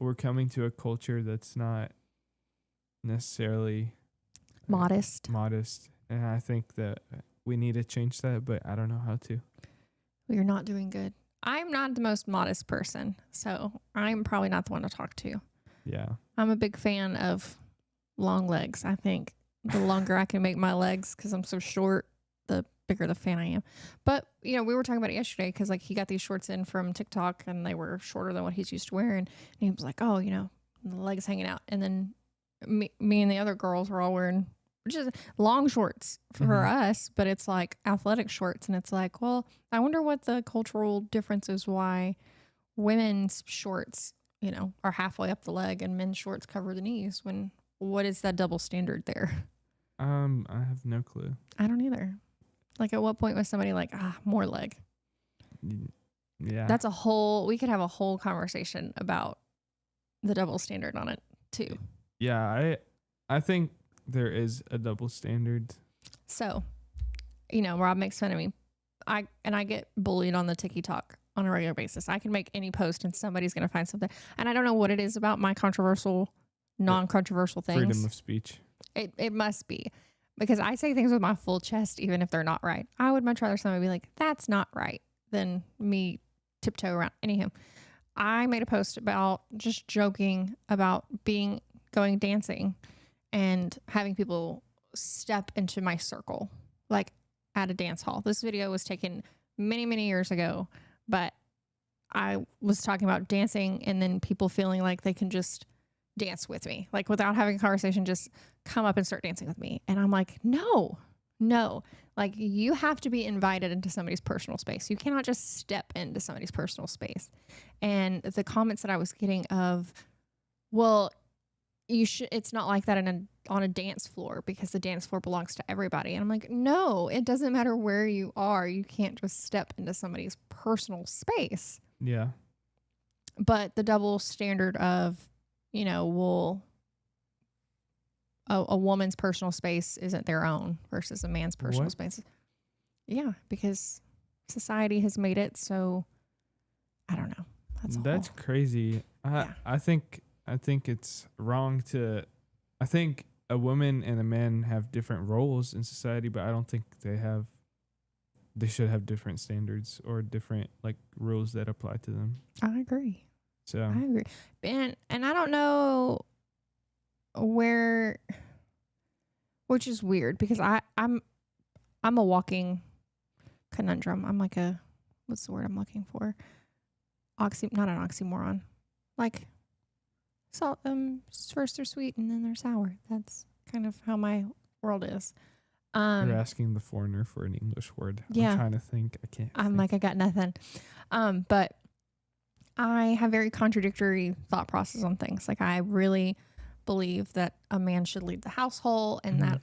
we're coming to a culture that's not necessarily Modest. And I think that we need to change that, but I don't know how to. You're not doing good. I'm not the most modest person, so I'm probably not the one to talk to. Yeah. I'm a big fan of long legs. I think the longer I can make my legs, because I'm so short, the bigger the fan I am. But, we were talking about it yesterday because, like, he got these shorts in from TikTok and they were shorter than what he's used to wearing. And he was like, oh, the legs hanging out. And then me and the other girls were all wearing just long shorts for us, but it's like athletic shorts. And it's like, well, I wonder what the cultural difference is, why women's shorts, are halfway up the leg and men's shorts cover the knees. What is that double standard there? I have no clue. I don't either. Like, at what point was somebody like, more leg? Yeah. That's we could have a whole conversation about the double standard on it too. Yeah. I think there is a double standard. So, Rob makes fun of me I get bullied on the TikTok on a regular basis. I can make any post and somebody's going to find something. And I don't know what it is about my controversial, non-controversial things. Freedom of speech. It must be, because I say things with my full chest, even if they're not right. I would much rather somebody be like, that's not right, than me tiptoe around. Anyhow, I made a post about just joking about going dancing and having people step into my circle, like at a dance hall. This video was taken many, many years ago, but I was talking about dancing and then people feeling like they can just dance with me, like without having a conversation, just come up and start dancing with me. And I'm like, no, like you have to be invited into somebody's personal space. You cannot just step into somebody's personal space. And the comments that I was getting of, well, it's not like that on a dance floor, because the dance floor belongs to everybody. And I'm like, no, it doesn't matter where you are. You can't just step into somebody's personal space. Yeah. But the double standard of, well, a woman's personal space isn't their own versus a man's personal space. Yeah, because society has made it so. I don't know. That's crazy. I think it's wrong to. I think a woman and a man have different roles in society, but I don't think they should have different standards or different like rules that apply to them. I agree. So I agree. And I don't know which is weird, because I'm a walking conundrum. I'm like what's the word I'm looking for? Not an oxymoron. Like, first they're sweet and then they're sour. That's kind of how my world is. You're asking the foreigner for an English word. Yeah. I'm trying to think. I can't. Like, I got nothing. But I have very contradictory thought process on things. Like, I really believe that a man should lead the household, and that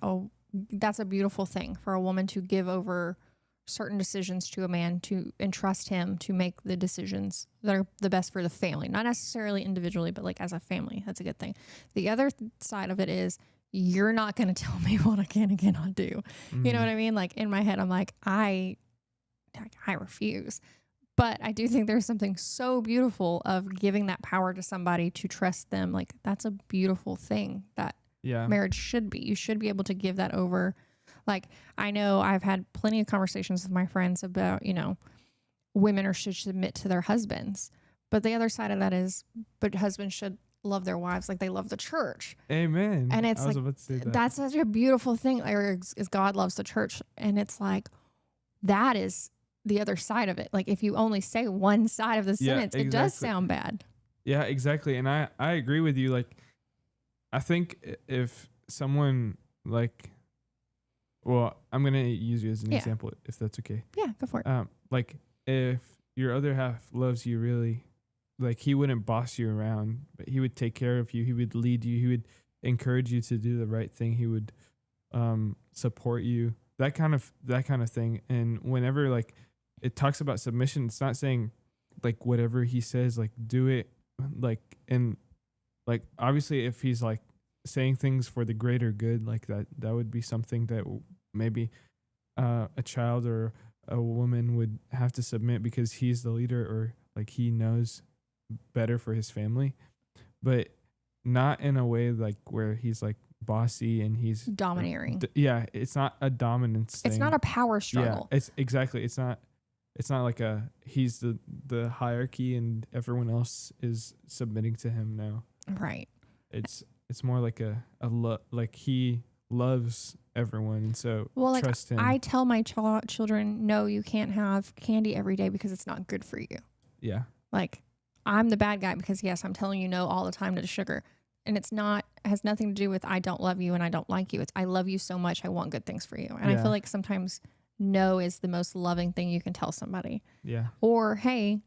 that's a beautiful thing for a woman to give over certain decisions to a man, to entrust him to make the decisions that are the best for the family, not necessarily individually, but like as a family. That's a good thing. The other side of it is, you're not going to tell me what I can and cannot do. You know what I mean? Like, in my head, I'm like, I refuse. But I do think there's something so beautiful of giving that power to somebody to trust them. Like, that's a beautiful thing that marriage should be. You should be able to give that over. Like, I know I've had plenty of conversations with my friends about, women should submit to their husbands. But the other side of that is, but husbands should love their wives like they love the church. Amen. And it's like, that's such a beautiful thing. Is God loves the church. And it's like, that is the other side of it. Like, if you only say one side of the sentence, it does sound bad. Yeah, exactly. And I agree with you. Like, I think if someone like, well, I'm going to use you as an example, if that's okay. Yeah, go for it. Like, if your other half loves you really, like, he wouldn't boss you around, but he would take care of you. He would lead you. He would encourage you to do the right thing. He would support you, that kind of thing. And whenever, like, it talks about submission, it's not saying like whatever he says, like, do it, like, and like, obviously if he's like saying things for the greater good, like that would be something that maybe a child or a woman would have to submit because he's the leader, or like he knows better for his family, but not in a way like where he's like bossy and he's domineering. It's not a dominance thing. It's not a power struggle. It's exactly. It's not like he's the hierarchy and everyone else is submitting to him now. Right. It's more like like he loves everyone, and so trust him. I tell my children, no, you can't have candy every day because it's not good for you. Yeah. Like, I'm the bad guy because, yes, I'm telling you no all the time to the sugar. And it has nothing to do with I don't love you and I don't like you. It's I love you so much, I want good things for you. And I feel like sometimes no is the most loving thing you can tell somebody. Yeah. Or, hey,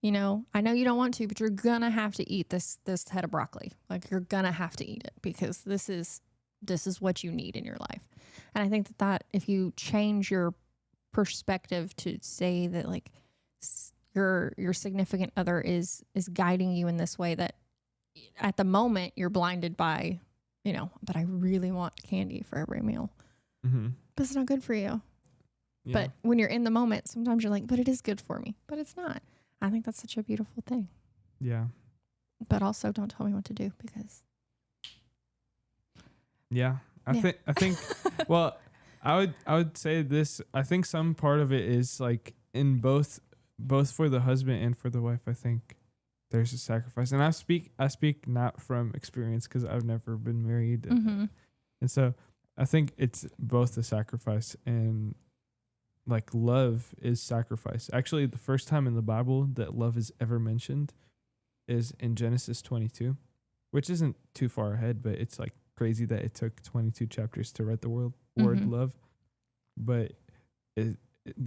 I know you don't want to, but you're gonna have to eat this head of broccoli. Like, you're gonna have to eat it because this is what you need in your life. And I think that if you change your perspective to say that, like, your significant other is guiding you in this way, that at the moment you're blinded by, but I really want candy for every meal. Mm-hmm. But it's not good for you. Yeah. But when you're in the moment, sometimes you're like, but it is good for me. But it's not. I think that's such a beautiful thing. Yeah. But also don't tell me what to do because Yeah. I think well, I would say this. I think some part of it is like in both for the husband and for the wife, I think there's a sacrifice. And I speak not from experience because I've never been married. Mm-hmm. And so I think it's both a sacrifice and like love is sacrifice. Actually, the first time in the Bible that love is ever mentioned is in Genesis 22, which isn't too far ahead, but it's like crazy that it took 22 chapters to write the word love. But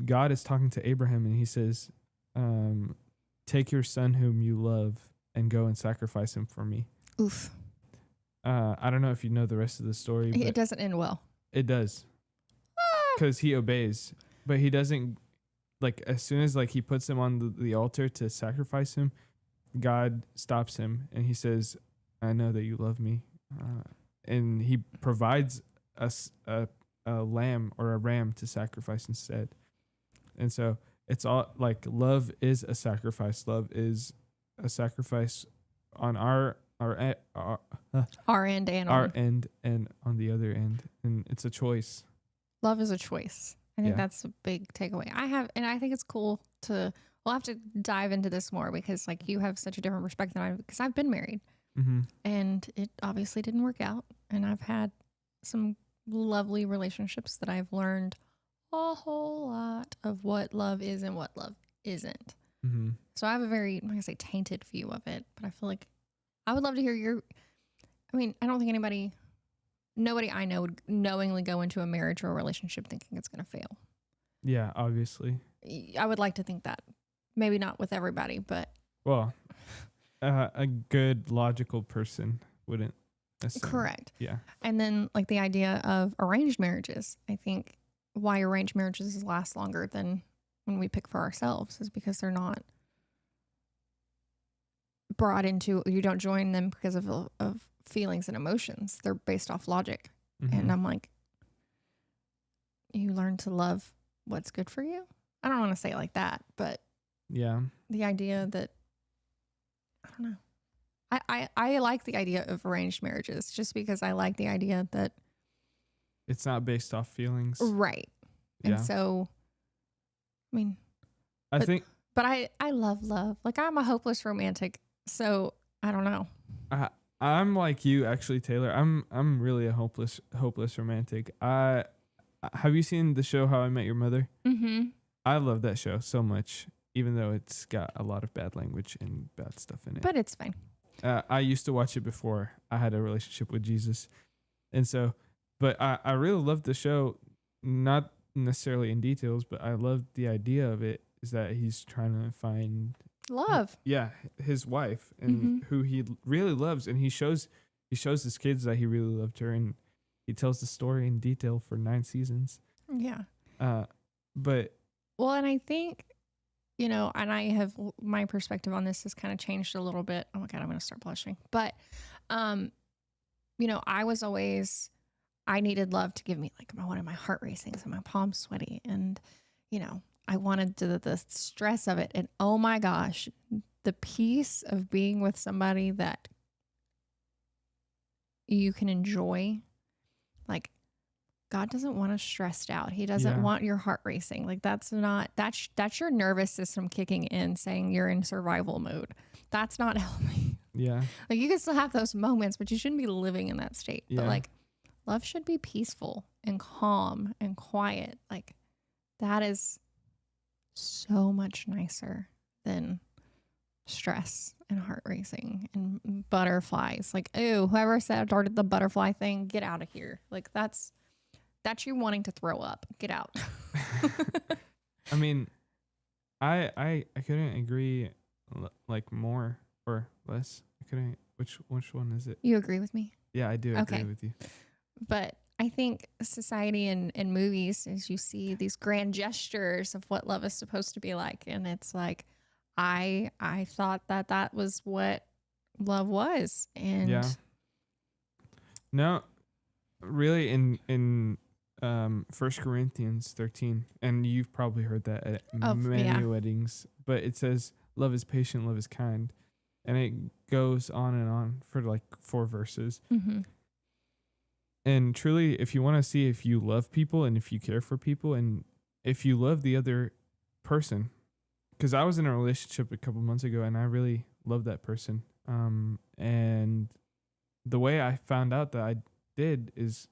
God is talking to Abraham and he says, take your son whom you love and go and sacrifice him for me. Oof. I don't know if you know the rest of the story. But It doesn't end well. It does. Because he obeys. But he doesn't, like, as soon as, like, he puts him on the altar to sacrifice him, God stops him and he says, I know that you love me. And he provides us a lamb or a ram to sacrifice instead. And so it's all, like, love is a sacrifice. Love is a sacrifice on our end and on the other end. And it's a choice. Love is a choice. I think that's a big takeaway. I think it's cool we'll have to dive into this more because like you have such a different perspective than I, because I've been married and it obviously didn't work out. And I've had some lovely relationships that I've learned a whole lot of what love is and what love isn't. Mm-hmm. So I have a very, I'm not gonna say tainted view of it, but I feel like I would love to hear I don't think nobody I know would knowingly go into a marriage or a relationship thinking it's going to fail. Yeah, obviously. I would like to think that. Maybe not with everybody, but... Well, a good, logical person wouldn't necessarily. Correct. Yeah. And then, like, the idea of arranged marriages. I think why arranged marriages last longer than when we pick for ourselves is because they're not brought into... You don't join them because of feelings and emotions. They're based off logic. Mm-hmm. And I'm like, you learn to love what's good for you. I don't want to say it like that, but yeah, the idea that, I don't know. I like the idea of arranged marriages just because I like the idea that it's not based off feelings. Right. Yeah. And so, I mean, but I love love. Like I'm a hopeless romantic. So I don't know. I'm like you, actually, Taylor. I'm really a hopeless romantic. Have you seen the show How I Met Your Mother? Mm-hmm. I love that show so much, even though it's got a lot of bad language and bad stuff in it. But it's fine. I used to watch it before I had a relationship with Jesus, and so, but I really loved the show, not necessarily in details, but I loved the idea of it. Is that he's trying to find love. Yeah, his wife and who he really loves, and he shows his kids that he really loved her, and he tells the story in detail for 9 seasons. Yeah. But well, and I think, and I have my perspective on this has kind of changed a little bit. Oh my God, I'm going to start blushing. But, I needed love to give me like I wanted my heart racing and my palms sweaty, and I wanted the stress of it. And oh my gosh, the peace of being with somebody that you can enjoy. Like, God doesn't want us stressed out. He doesn't want your heart racing. Like that's your nervous system kicking in saying you're in survival mode. That's not healthy. Yeah. Like you can still have those moments, but you shouldn't be living in that state. Yeah. But like love should be peaceful and calm and quiet. Like that is so much nicer than stress and heart racing and butterflies. Like, ew, whoever started the butterfly thing, get out of here. Like that's you wanting to throw up. Get out. I mean, I couldn't agree like more or less. I couldn't. Which one is it? You agree with me? Yeah, I do agree with you. But I think society and movies, as you see these grand gestures of what love is supposed to be like, and it's like, I thought that was what love was, and no, really, in 1 Corinthians 13, and you've probably heard that at Oh, many yeah. weddings, but it says love is patient, love is kind, and it goes on and on for like 4 verses. Mm-hmm. And truly, if you want to see if you love people and if you care for people and if you love the other person, because I was in a relationship a couple months ago and I really loved that person. And the way I found out that I did is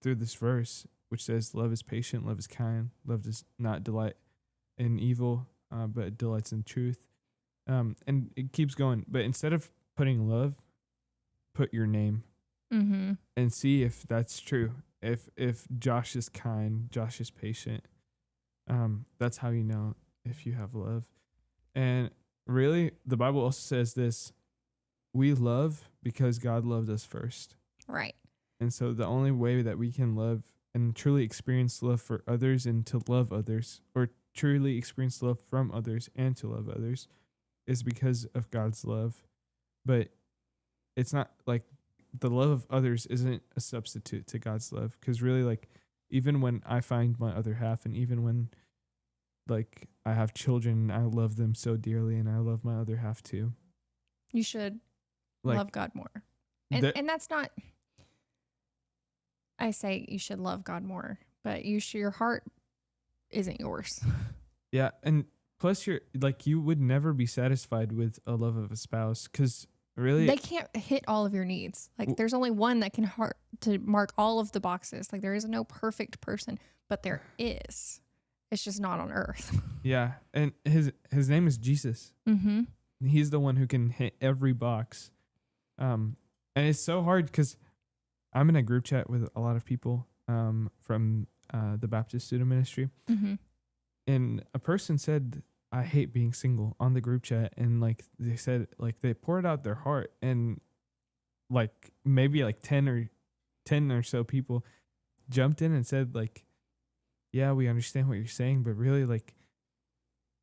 through this verse, which says, love is patient, love is kind, love does not delight in evil, but it delights in truth. And it keeps going. But instead of putting love, put your name. Mm-hmm. And see if that's true. If Josh is kind, Josh is patient, that's how you know if you have love. And really, the Bible also says this: we love because God loved us first. Right. And so the only way that we can love and truly experience love for others and to love others, or truly experience love from others and to love others, is because of God's love. But it's not like the love of others isn't a substitute to God's love. Because really, like, even when I find my other half, and even when, like, I have children, I love them so dearly, and I love my other half too. You should Like, love God more. And that's not, I say you should love God more, but your heart isn't yours. Yeah, and plus you're, like, you would never be satisfied with a love of a spouse, because really, They can't hit all of your needs. Like, there's only one that can to mark all of the boxes. Like, there is no perfect person, but there is. It's just not on earth. yeah, and his name is Jesus. Mm-hmm. He's the one who can hit every box. And it's so hard because I'm in a group chat with a lot of people from the Baptist student ministry. Mm-hmm. And a person said, I hate being single on the group chat. And like they said, like they poured out their heart, and like maybe like 10 or so people jumped in and said, like, yeah, we understand what you're saying, but really, like,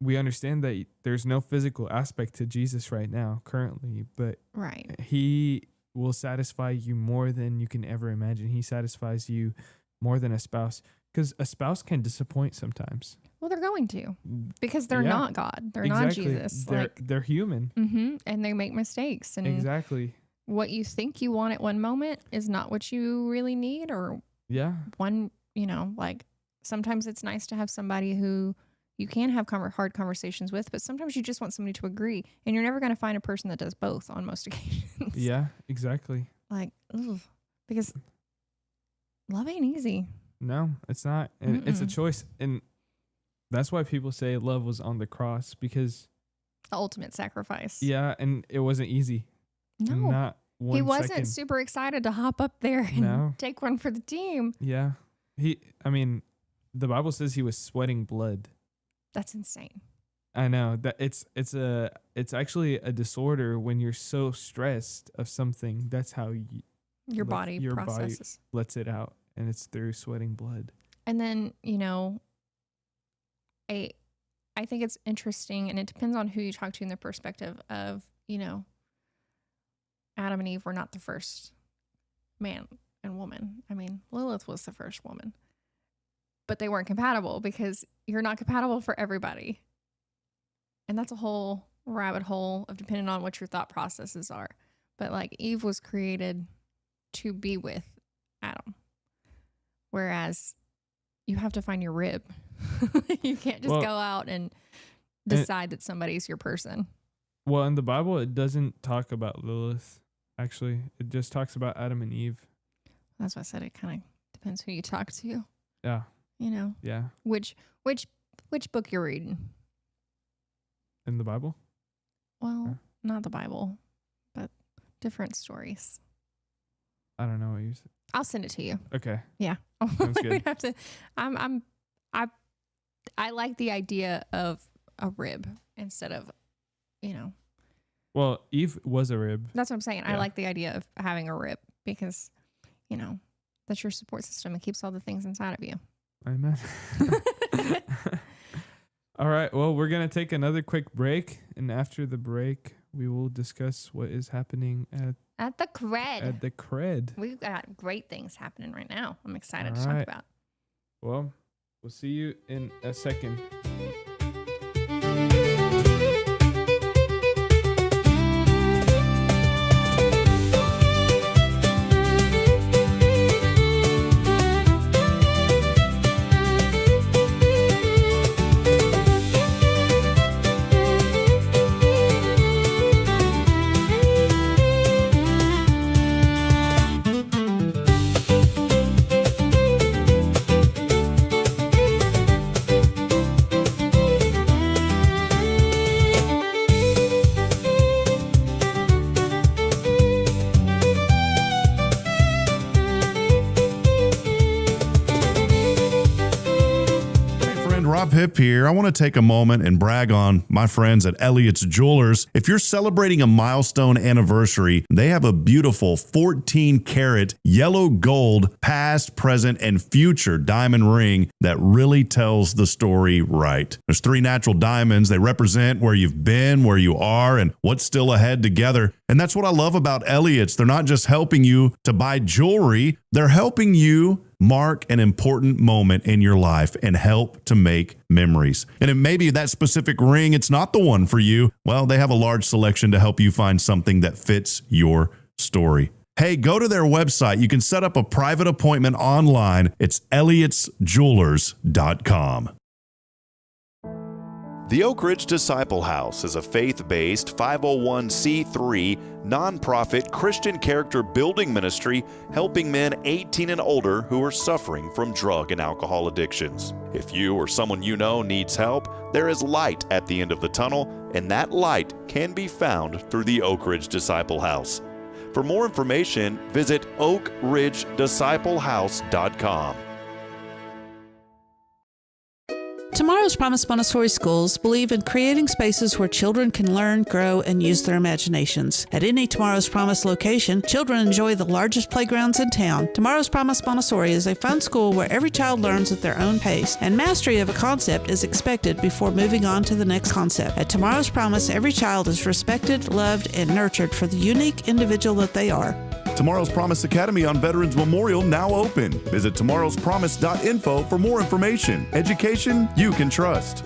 we understand that there's no physical aspect to Jesus right now currently, but Right. he will satisfy you more than you can ever imagine. He satisfies you more than a spouse, because a spouse can disappoint sometimes. Well, they're going to, because they're Yeah, not God. They're exactly. not Jesus. They're human. Mm-hmm. And they make mistakes. And Exactly. what you think you want at one moment is not what you really need, or Yeah. like, sometimes it's nice to have somebody who you can have hard conversations with, but sometimes you just want somebody to agree, and you're never going to find a person that does both on most occasions. Yeah, exactly. Like, ugh, because love ain't easy. No, it's not. And it's a choice. And that's why people say love was on the cross, because The ultimate sacrifice. yeah, and it wasn't easy. No. Not one He wasn't second. super excited to hop up there and No. take one for the team. Yeah. The Bible says he was sweating blood. That's insane. I know that it's actually a disorder when you're so stressed of something. That's how Your like, body your processes. body lets it out, and it's through sweating blood. And then, I think it's interesting, and it depends on who you talk to in the perspective of, Adam and Eve were not the first man and woman. I mean, Lilith was the first woman, but they weren't compatible, because you're not compatible for everybody. And that's a whole rabbit hole of depending on what your thought processes are. But like, Eve was created to be with Adam, whereas you have to find your rib. You can't just go out and decide that somebody's your person. Well, in the Bible, it doesn't talk about Lilith. Actually, it just talks about Adam and Eve. That's why I said it kind of depends who you talk to. Yeah. Yeah. Which book you're reading? In the Bible? Well, not the Bible, but different stories. I don't know what you said. I'll send it to you. Okay. Yeah. Sounds good. We'd have to. I like the idea of a rib instead of, Well, Eve was a rib. That's what I'm saying. Yeah. I like the idea of having a rib, because, that's your support system. It keeps all the things inside of you. Amen. All right. Well, we're going to take another quick break. And after the break, we will discuss what is happening At the cred. at the cred. We've got great things happening right now. I'm excited All to talk right. about. Well, we'll see you in a second. Rob Hip here. I want to take a moment and brag on my friends at Elliott's Jewelers. If you're celebrating a milestone anniversary, they have a beautiful 14-karat yellow gold past, present, and future diamond ring that really tells the story right. There's 3 natural diamonds. They represent where you've been, where you are, and what's still ahead together. And that's what I love about Elliott's. They're not just helping you to buy jewelry, they're helping you mark an important moment in your life and help to make memories. And it may be that specific ring, it's not the one for you. Well, they have a large selection to help you find something that fits your story. Hey, go to their website. You can set up a private appointment online. It's elliotsjewelers.com. The Oak Ridge Disciple House is a faith-based 501c3 nonprofit Christian character building ministry helping men 18 and older who are suffering from drug and alcohol addictions. If you or someone you know needs help, there is light at the end of the tunnel, and that light can be found through the Oak Ridge Disciple House. For more information, visit oakridgedisciplehouse.com. Tomorrow's Promise Montessori schools believe in creating spaces where children can learn, grow, and use their imaginations. At any Tomorrow's Promise location, children enjoy the largest playgrounds in town. Tomorrow's Promise Montessori is a fun school where every child learns at their own pace, and mastery of a concept is expected before moving on to the next concept. At Tomorrow's Promise, every child is respected, loved, and nurtured for the unique individual that they are. Tomorrow's Promise Academy on Veterans Memorial now open. Visit tomorrowspromise.info for more information. Education you can trust.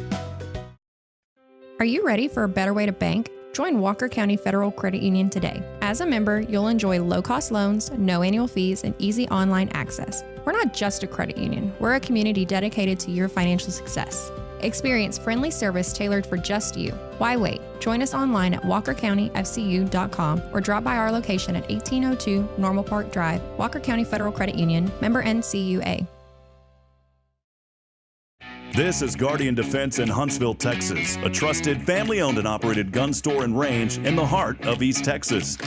Are you ready for a better way to bank? Join Walker County Federal Credit Union today. As a member, you'll enjoy low-cost loans, no annual fees, and easy online access. We're not just a credit union. We're a community dedicated to your financial success. Experience friendly service tailored for just you. Why wait? Join us online at walkercountyfcu.com or drop by our location at 1802 Normal Park Drive, Walker County Federal Credit Union, member NCUA. This is Guardian Defense in Huntsville, Texas, a trusted family-owned and operated gun store and range in the heart of East Texas.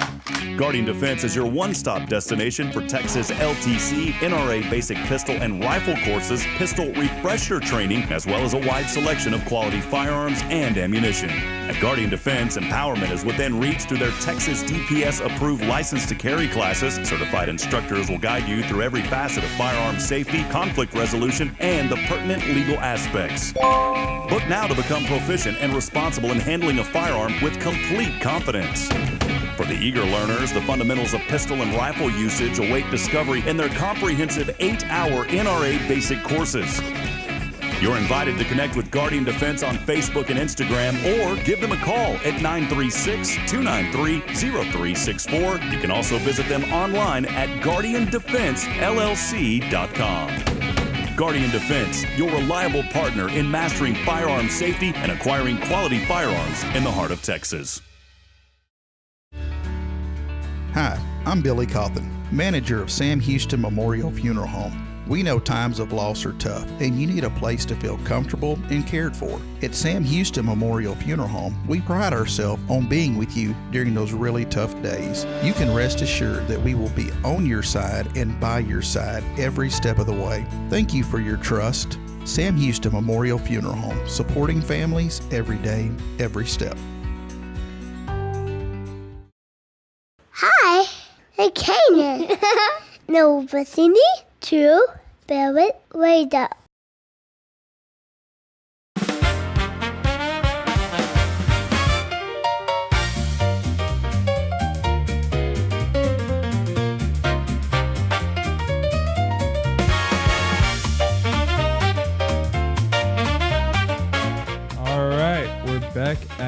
Guardian Defense is your one-stop destination for Texas LTC, NRA basic pistol and rifle courses, pistol refresher training, as well as a wide selection of quality firearms and ammunition. At Guardian Defense, empowerment is within reach through their Texas DPS-approved license to carry classes. Certified instructors will guide you through every facet of firearm safety, conflict resolution, and the pertinent legal aspects. Book now to become proficient and responsible in handling a firearm with complete confidence. For the eager learners, the fundamentals of pistol and rifle usage await discovery in their comprehensive 8-hour NRA basic courses. You're invited to connect with Guardian Defense on Facebook and Instagram or give them a call at 936-293-0364. You can also visit them online at guardiandefensellc.com. Guardian Defense, your reliable partner in mastering firearm safety and acquiring quality firearms in the heart of Texas. Hi, I'm Billy Cawthon, manager of Sam Houston Memorial Funeral Home. We know times of loss are tough, and you need a place to feel comfortable and cared for. At Sam Houston Memorial Funeral Home, we pride ourselves on being with you during those really tough days. You can rest assured that we will be on your side and by your side every step of the way. Thank you for your trust. Sam Houston Memorial Funeral Home, supporting families every day, every step. Hi, I'm Kanan. No, Bethany. To Barrett Radar.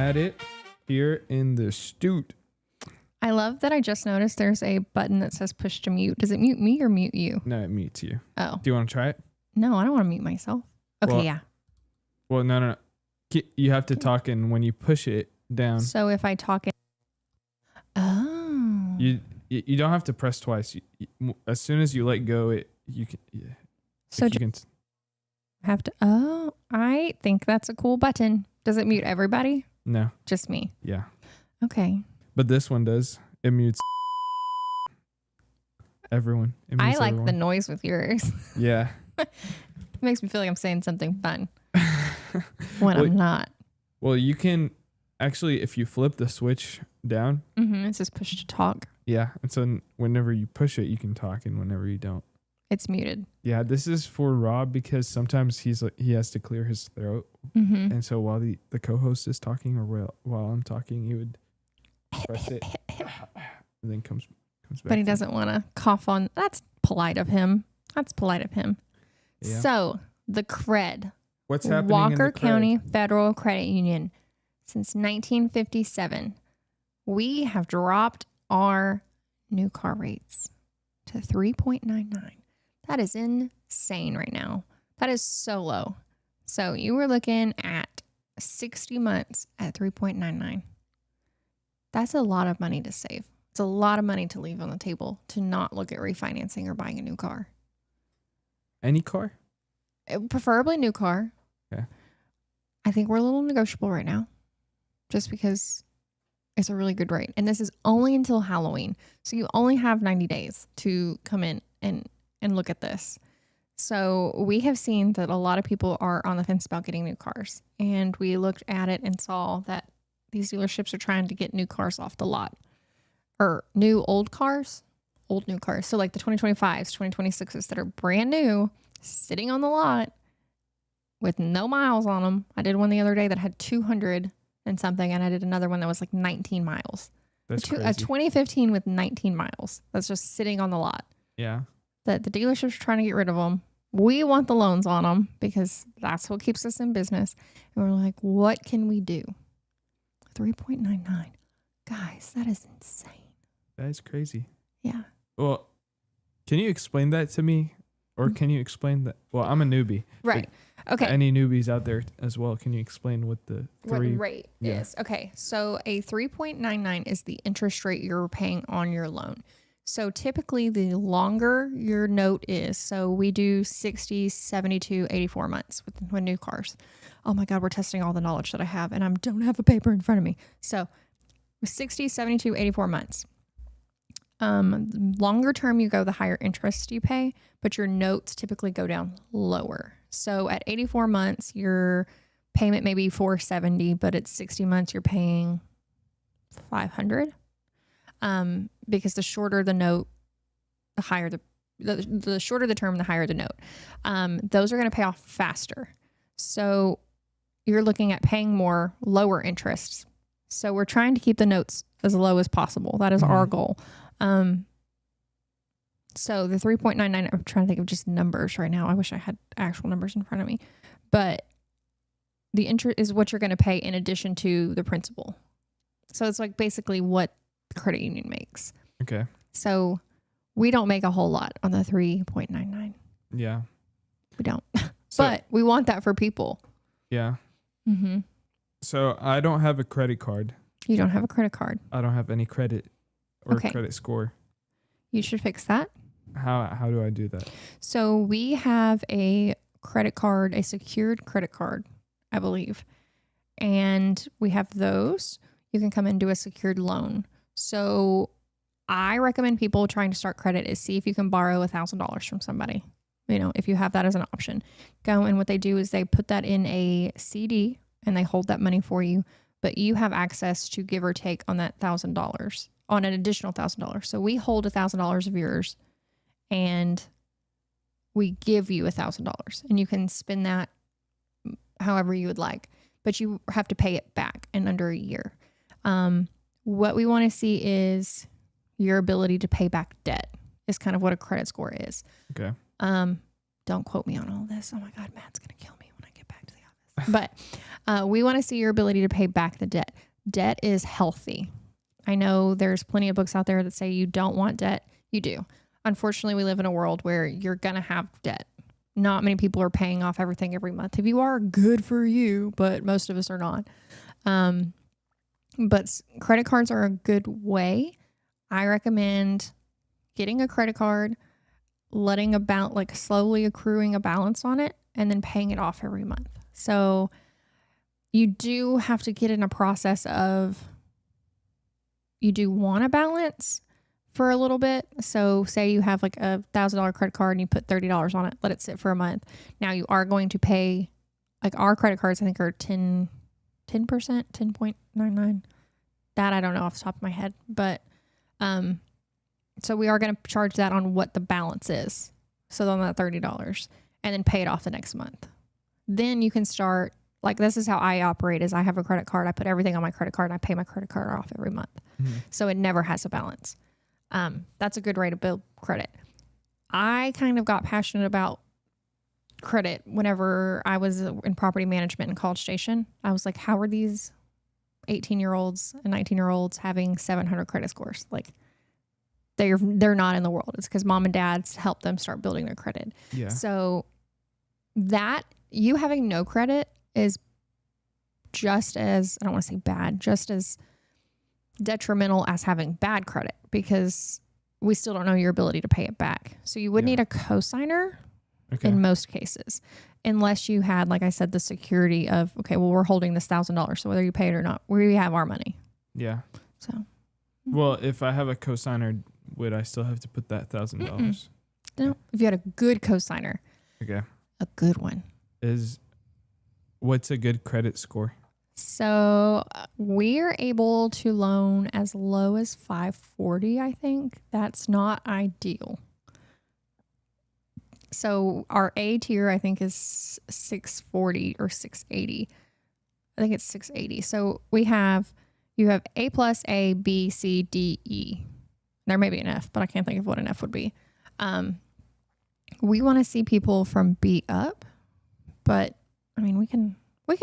had it here in the stute. I love that I just noticed there's a button that says push to mute. Does it mute me or mute you? No, it mutes you. Oh. Do you want to try it? No, I don't want to mute myself. Okay, Well, yeah. Well, no. You have to talk in when you push it down. So if I talk it. Oh. You don't have to press twice. As soon as you let go, you can. Yeah. So you can. Have to. Oh, I think that's a cool button. Does it mute everybody? No. Just me. Yeah. Okay. But this one does. It mutes everyone. It I mutes like everyone. the noise with yours. Yeah. It makes me feel like I'm saying something fun when I'm not. Well, you can actually, if you flip the switch down. It says push to talk. Yeah. And so whenever you push it, you can talk, and whenever you don't. It's muted. Yeah, this is for Rob because sometimes he has to clear his throat, and so while the co-host is talking or while I'm talking, he would press it, and then comes back. But he doesn't want to cough on. That's polite of him. Yeah. So the cred. What's happening Walker in the cred? County Federal Credit Union. Since 1957, we have dropped our new car rates to 3.99. That is insane right now. That is so low. So you were looking at 60 months at 3.99. That's a lot of money to save. It's a lot of money to leave on the table to not look at refinancing or buying a new car. Any car? Preferably new car. Okay. I think we're a little negotiable right now just because it's a really good rate. And this is only until Halloween. So you only have 90 days to come in and look at this. So we have seen that a lot of people are on the fence about getting new cars. And we looked at it and saw that these dealerships are trying to get new cars off the lot. Or old new cars. So like the 2025s, 2026s that are brand new, sitting on the lot with no miles on them. I did one the other day that had 200 and something, and I did another one that was like 19 miles. That's crazy. A 2015 with 19 miles. That's just sitting on the lot. Yeah. That the dealerships are trying to get rid of them. We want the loans on them because that's what keeps us in business. And we're like, what can we do? 3.99. Guys, that is insane. That is crazy. Yeah. Well, can you explain that to me? Or can you explain that? Well, I'm a newbie. Right. Okay. Any newbies out there as well? Can you explain what the What rate is? Okay. So a 3.99 is the interest rate you're paying on your loan. So typically the longer your note is, so we do 60, 72, 84 months with new cars. Oh my God, we're testing all the knowledge that I have and I don't have a paper in front of me. So 60, 72, 84 months. Longer term you go, the higher interest you pay, but your notes typically go down lower. So at 84 months, your payment may be $470, but at 60 months, you're paying $500. Because the shorter the note, the higher the shorter the term, the higher the note. Those are going to pay off faster. So you're looking at paying more, lower interests. So we're trying to keep the notes as low as possible. That is our goal. So the 3.99, I'm trying to think of just numbers right now. I wish I had actual numbers in front of me, but the interest is what you're going to pay in addition to the principal. So it's like basically what the credit union makes. Okay. So we don't make a whole lot on the 3.99. Yeah. We don't, but we want that for people. Yeah. Mm-hmm. So I don't have a credit card. You don't have a credit card. I don't have any credit or credit score. You should fix that. How do I do that? So we have a credit card, a secured credit card, I believe. And we have those. You can come and do a secured loan. So I recommend people trying to start credit is see if you can borrow $1,000 from somebody. You know, if you have that as an option. Go, and what they do is they put that in a CD and they hold that money for you. But you have access to give or take on that $1,000, on an additional $1,000. So we hold $1,000 of yours and we give you $1,000 and you can spend that however you would like, but you have to pay it back in under a year. What we want to see is your ability to pay back debt is kind of what a credit score is. Okay. Don't quote me on all this. Oh my God, Matt's going to kill me when I get back to the But we want to see your ability to pay back the debt. Debt is healthy. I know there's plenty of books out there that say you don't want debt. You do. Unfortunately, we live in a world where you're going to have debt. Not many people are paying off everything every month. If you are, good for you, but most of us are not. But credit cards are a good way. I recommend getting a credit card, letting slowly accruing a balance on it, and then paying it off every month. So you do have to get in a process of, you do want a balance for a little bit. So say you have like a $1,000 credit card and you put $30 on it, let it sit for a month. Now you are going to pay, like our credit cards, I think are 10%, 10.99. That I don't know off the top of my head, but, so we are going to charge that on what the balance is. So on that $30 and then pay it off the next month. Then you can start, like, this is how I operate is I have a credit card. I put everything on my credit card and I pay my credit card off every month. So it never has a balance. That's a good way to build credit. I kind of got passionate about credit whenever I was in property management in College Station. I was like, how are these 18-year-olds and 19-year-olds having 700 credit scores? Like, they're not in the world. It's because mom and dad's helped them start building their credit. Yeah. So that, you having no credit is just as, I don't want to say bad, just as detrimental as having bad credit, because we still don't know your ability to pay it back. So you would need a cosigner in most cases, unless you had, like I said, the security of, okay, well, we're holding this $1,000. So whether you pay it or not, we have our money. Yeah. So. Well, if I have a cosigner, would I still have to put that $1,000? No. If you had a good cosigner. Okay. A good one. What's a good credit score? So we're able to loan as low as 540, I think. That's not ideal. So our A tier, I think, is 640 or 680. I think it's 680. So you have A plus, A, B, C, D, E. There may be an F, but I can't think of what an F would be. We want to see people from B up, but I mean, we can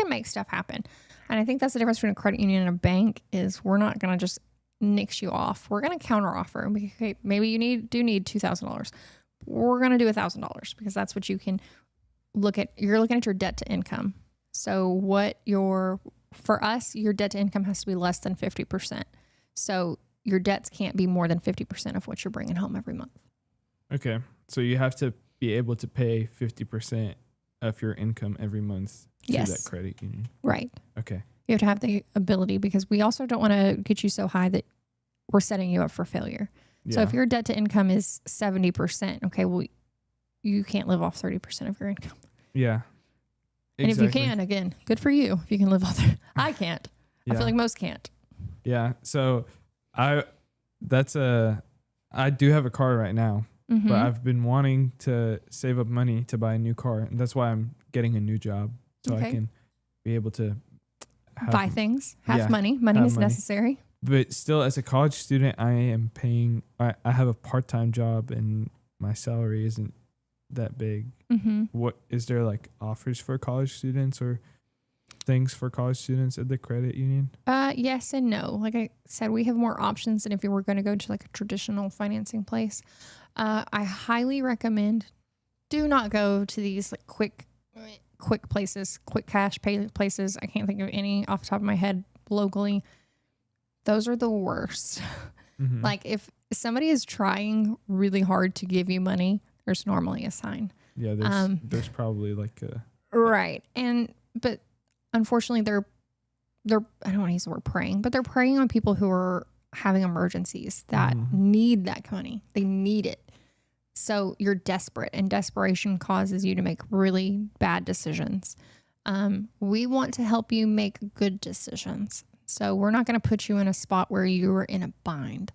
make stuff happen. And I think that's the difference between a credit union and a bank is we're not going to just nix you off. We're going to counter offer. Okay, maybe you do need $2,000. We're going to do $1,000 because that's what you can look at. You're looking at your debt to income. So for us, your debt to income has to be less than 50%. So your debts can't be more than 50% of what you're bringing home every month. Okay. So you have to be able to pay 50% of your income every month to that credit union. Right. Okay. You have to have the ability, because we also don't want to get you so high that we're setting you up for failure. Yeah. So if your debt to income is 70%, okay, well, you can't live off 30% of your income. Yeah. Exactly. And if you can, again, good for you. If you can live off there. I can't. Yeah. I feel like most can't. Yeah. So I do have a car right now, but I've been wanting to save up money to buy a new car. And that's why I'm getting a new job. So I can be able to buy things, have money. Money is necessary. But still, as a college student, I am paying, I have a part-time job and my salary isn't that big. What is there, like, offers for college students or things for college students at the credit union? Yes and no. Like I said, we have more options than if you were going to go to like a traditional financing place. I highly recommend, do not go to these like quick places, quick cash pay places. I can't think of any off the top of my head locally. Those are the worst. Like if somebody is trying really hard to give you money, there's normally a sign. Yeah, there's probably like a right. But unfortunately they're I don't want to use the word preying, but they're preying on people who are having emergencies that need that money. They need it. So you're desperate, and desperation causes you to make really bad decisions. We want to help you make good decisions. So we're not going to put you in a spot where you are in a bind.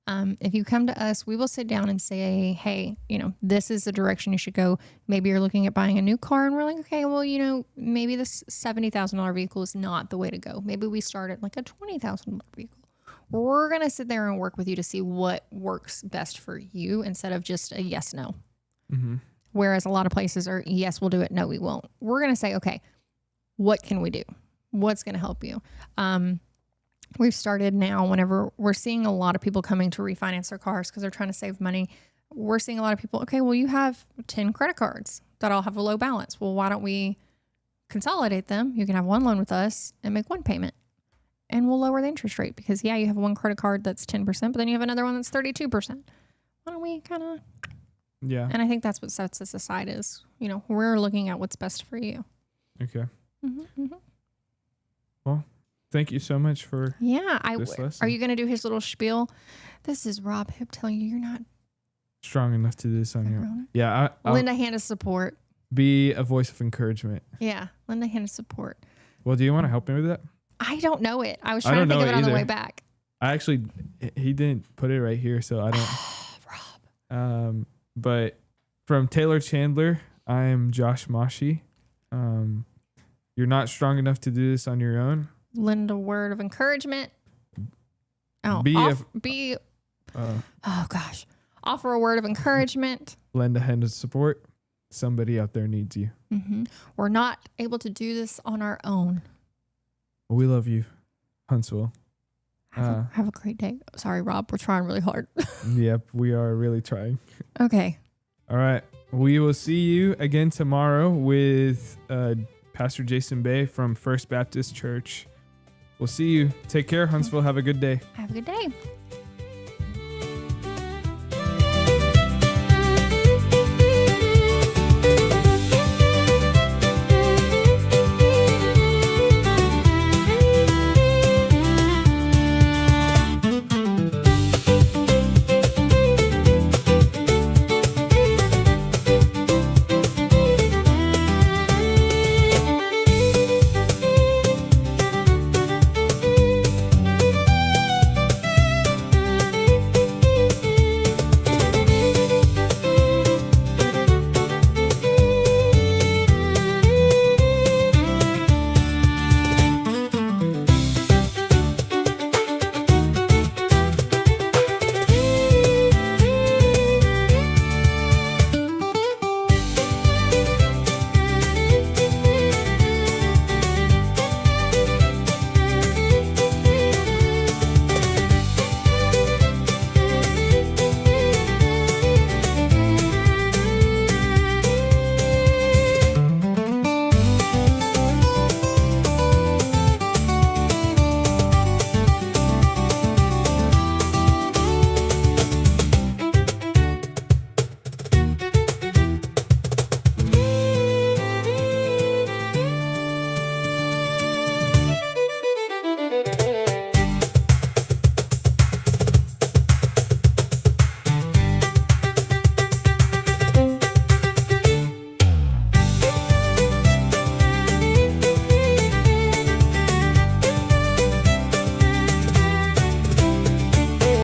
If you come to us, we will sit down and say, hey, this is the direction you should go. Maybe you're looking at buying a new car and we're like, okay, well, maybe this $70,000 vehicle is not the way to go. Maybe we start at like a $20,000 vehicle. We're going to sit there and work with you to see what works best for you instead of just a yes, no. Whereas a lot of places are, yes, we'll do it. No, we won't. We're going to say, okay, what can we do? What's going to help you? We've started now whenever we're seeing a lot of people coming to refinance their cars because they're trying to save money. We're seeing a lot of people, okay, well, you have 10 credit cards that all have a low balance. Well, why don't we consolidate them? You can have one loan with us and make one payment. And we'll lower the interest rate because, yeah, you have one credit card that's 10%, but then you have another one that's 32%. Why don't we kind of... Yeah. And I think that's what sets us aside is, you know, we're looking at what's best for you. Okay. Well, thank you so much for this lesson. Are you going to do his little spiel? This is Rob Hip telling you you're not strong enough to do this on your own. Yeah. Lend a hand of support. Be a voice of encouragement. Yeah. Lend a hand of support. Well, do you want to help me with that? I don't know it. I was trying to think of it on the way back. He didn't put it right here, so I don't. Rob. But from Taylor Chandler, I am Josh Mashi. You're not strong enough to do this on your own. Lend a word of encouragement. Offer a word of encouragement. Lend a hand of support. Somebody out there needs you. We're not able to do this on our own. We love you, Huntsville. Have a great day. Sorry, Rob. We're trying really hard. Yep, we are really trying. Okay. All right. We will see you again tomorrow with Pastor Jason Bay from First Baptist Church. We'll see you. Take care, Huntsville. Have a good day. Have a good day.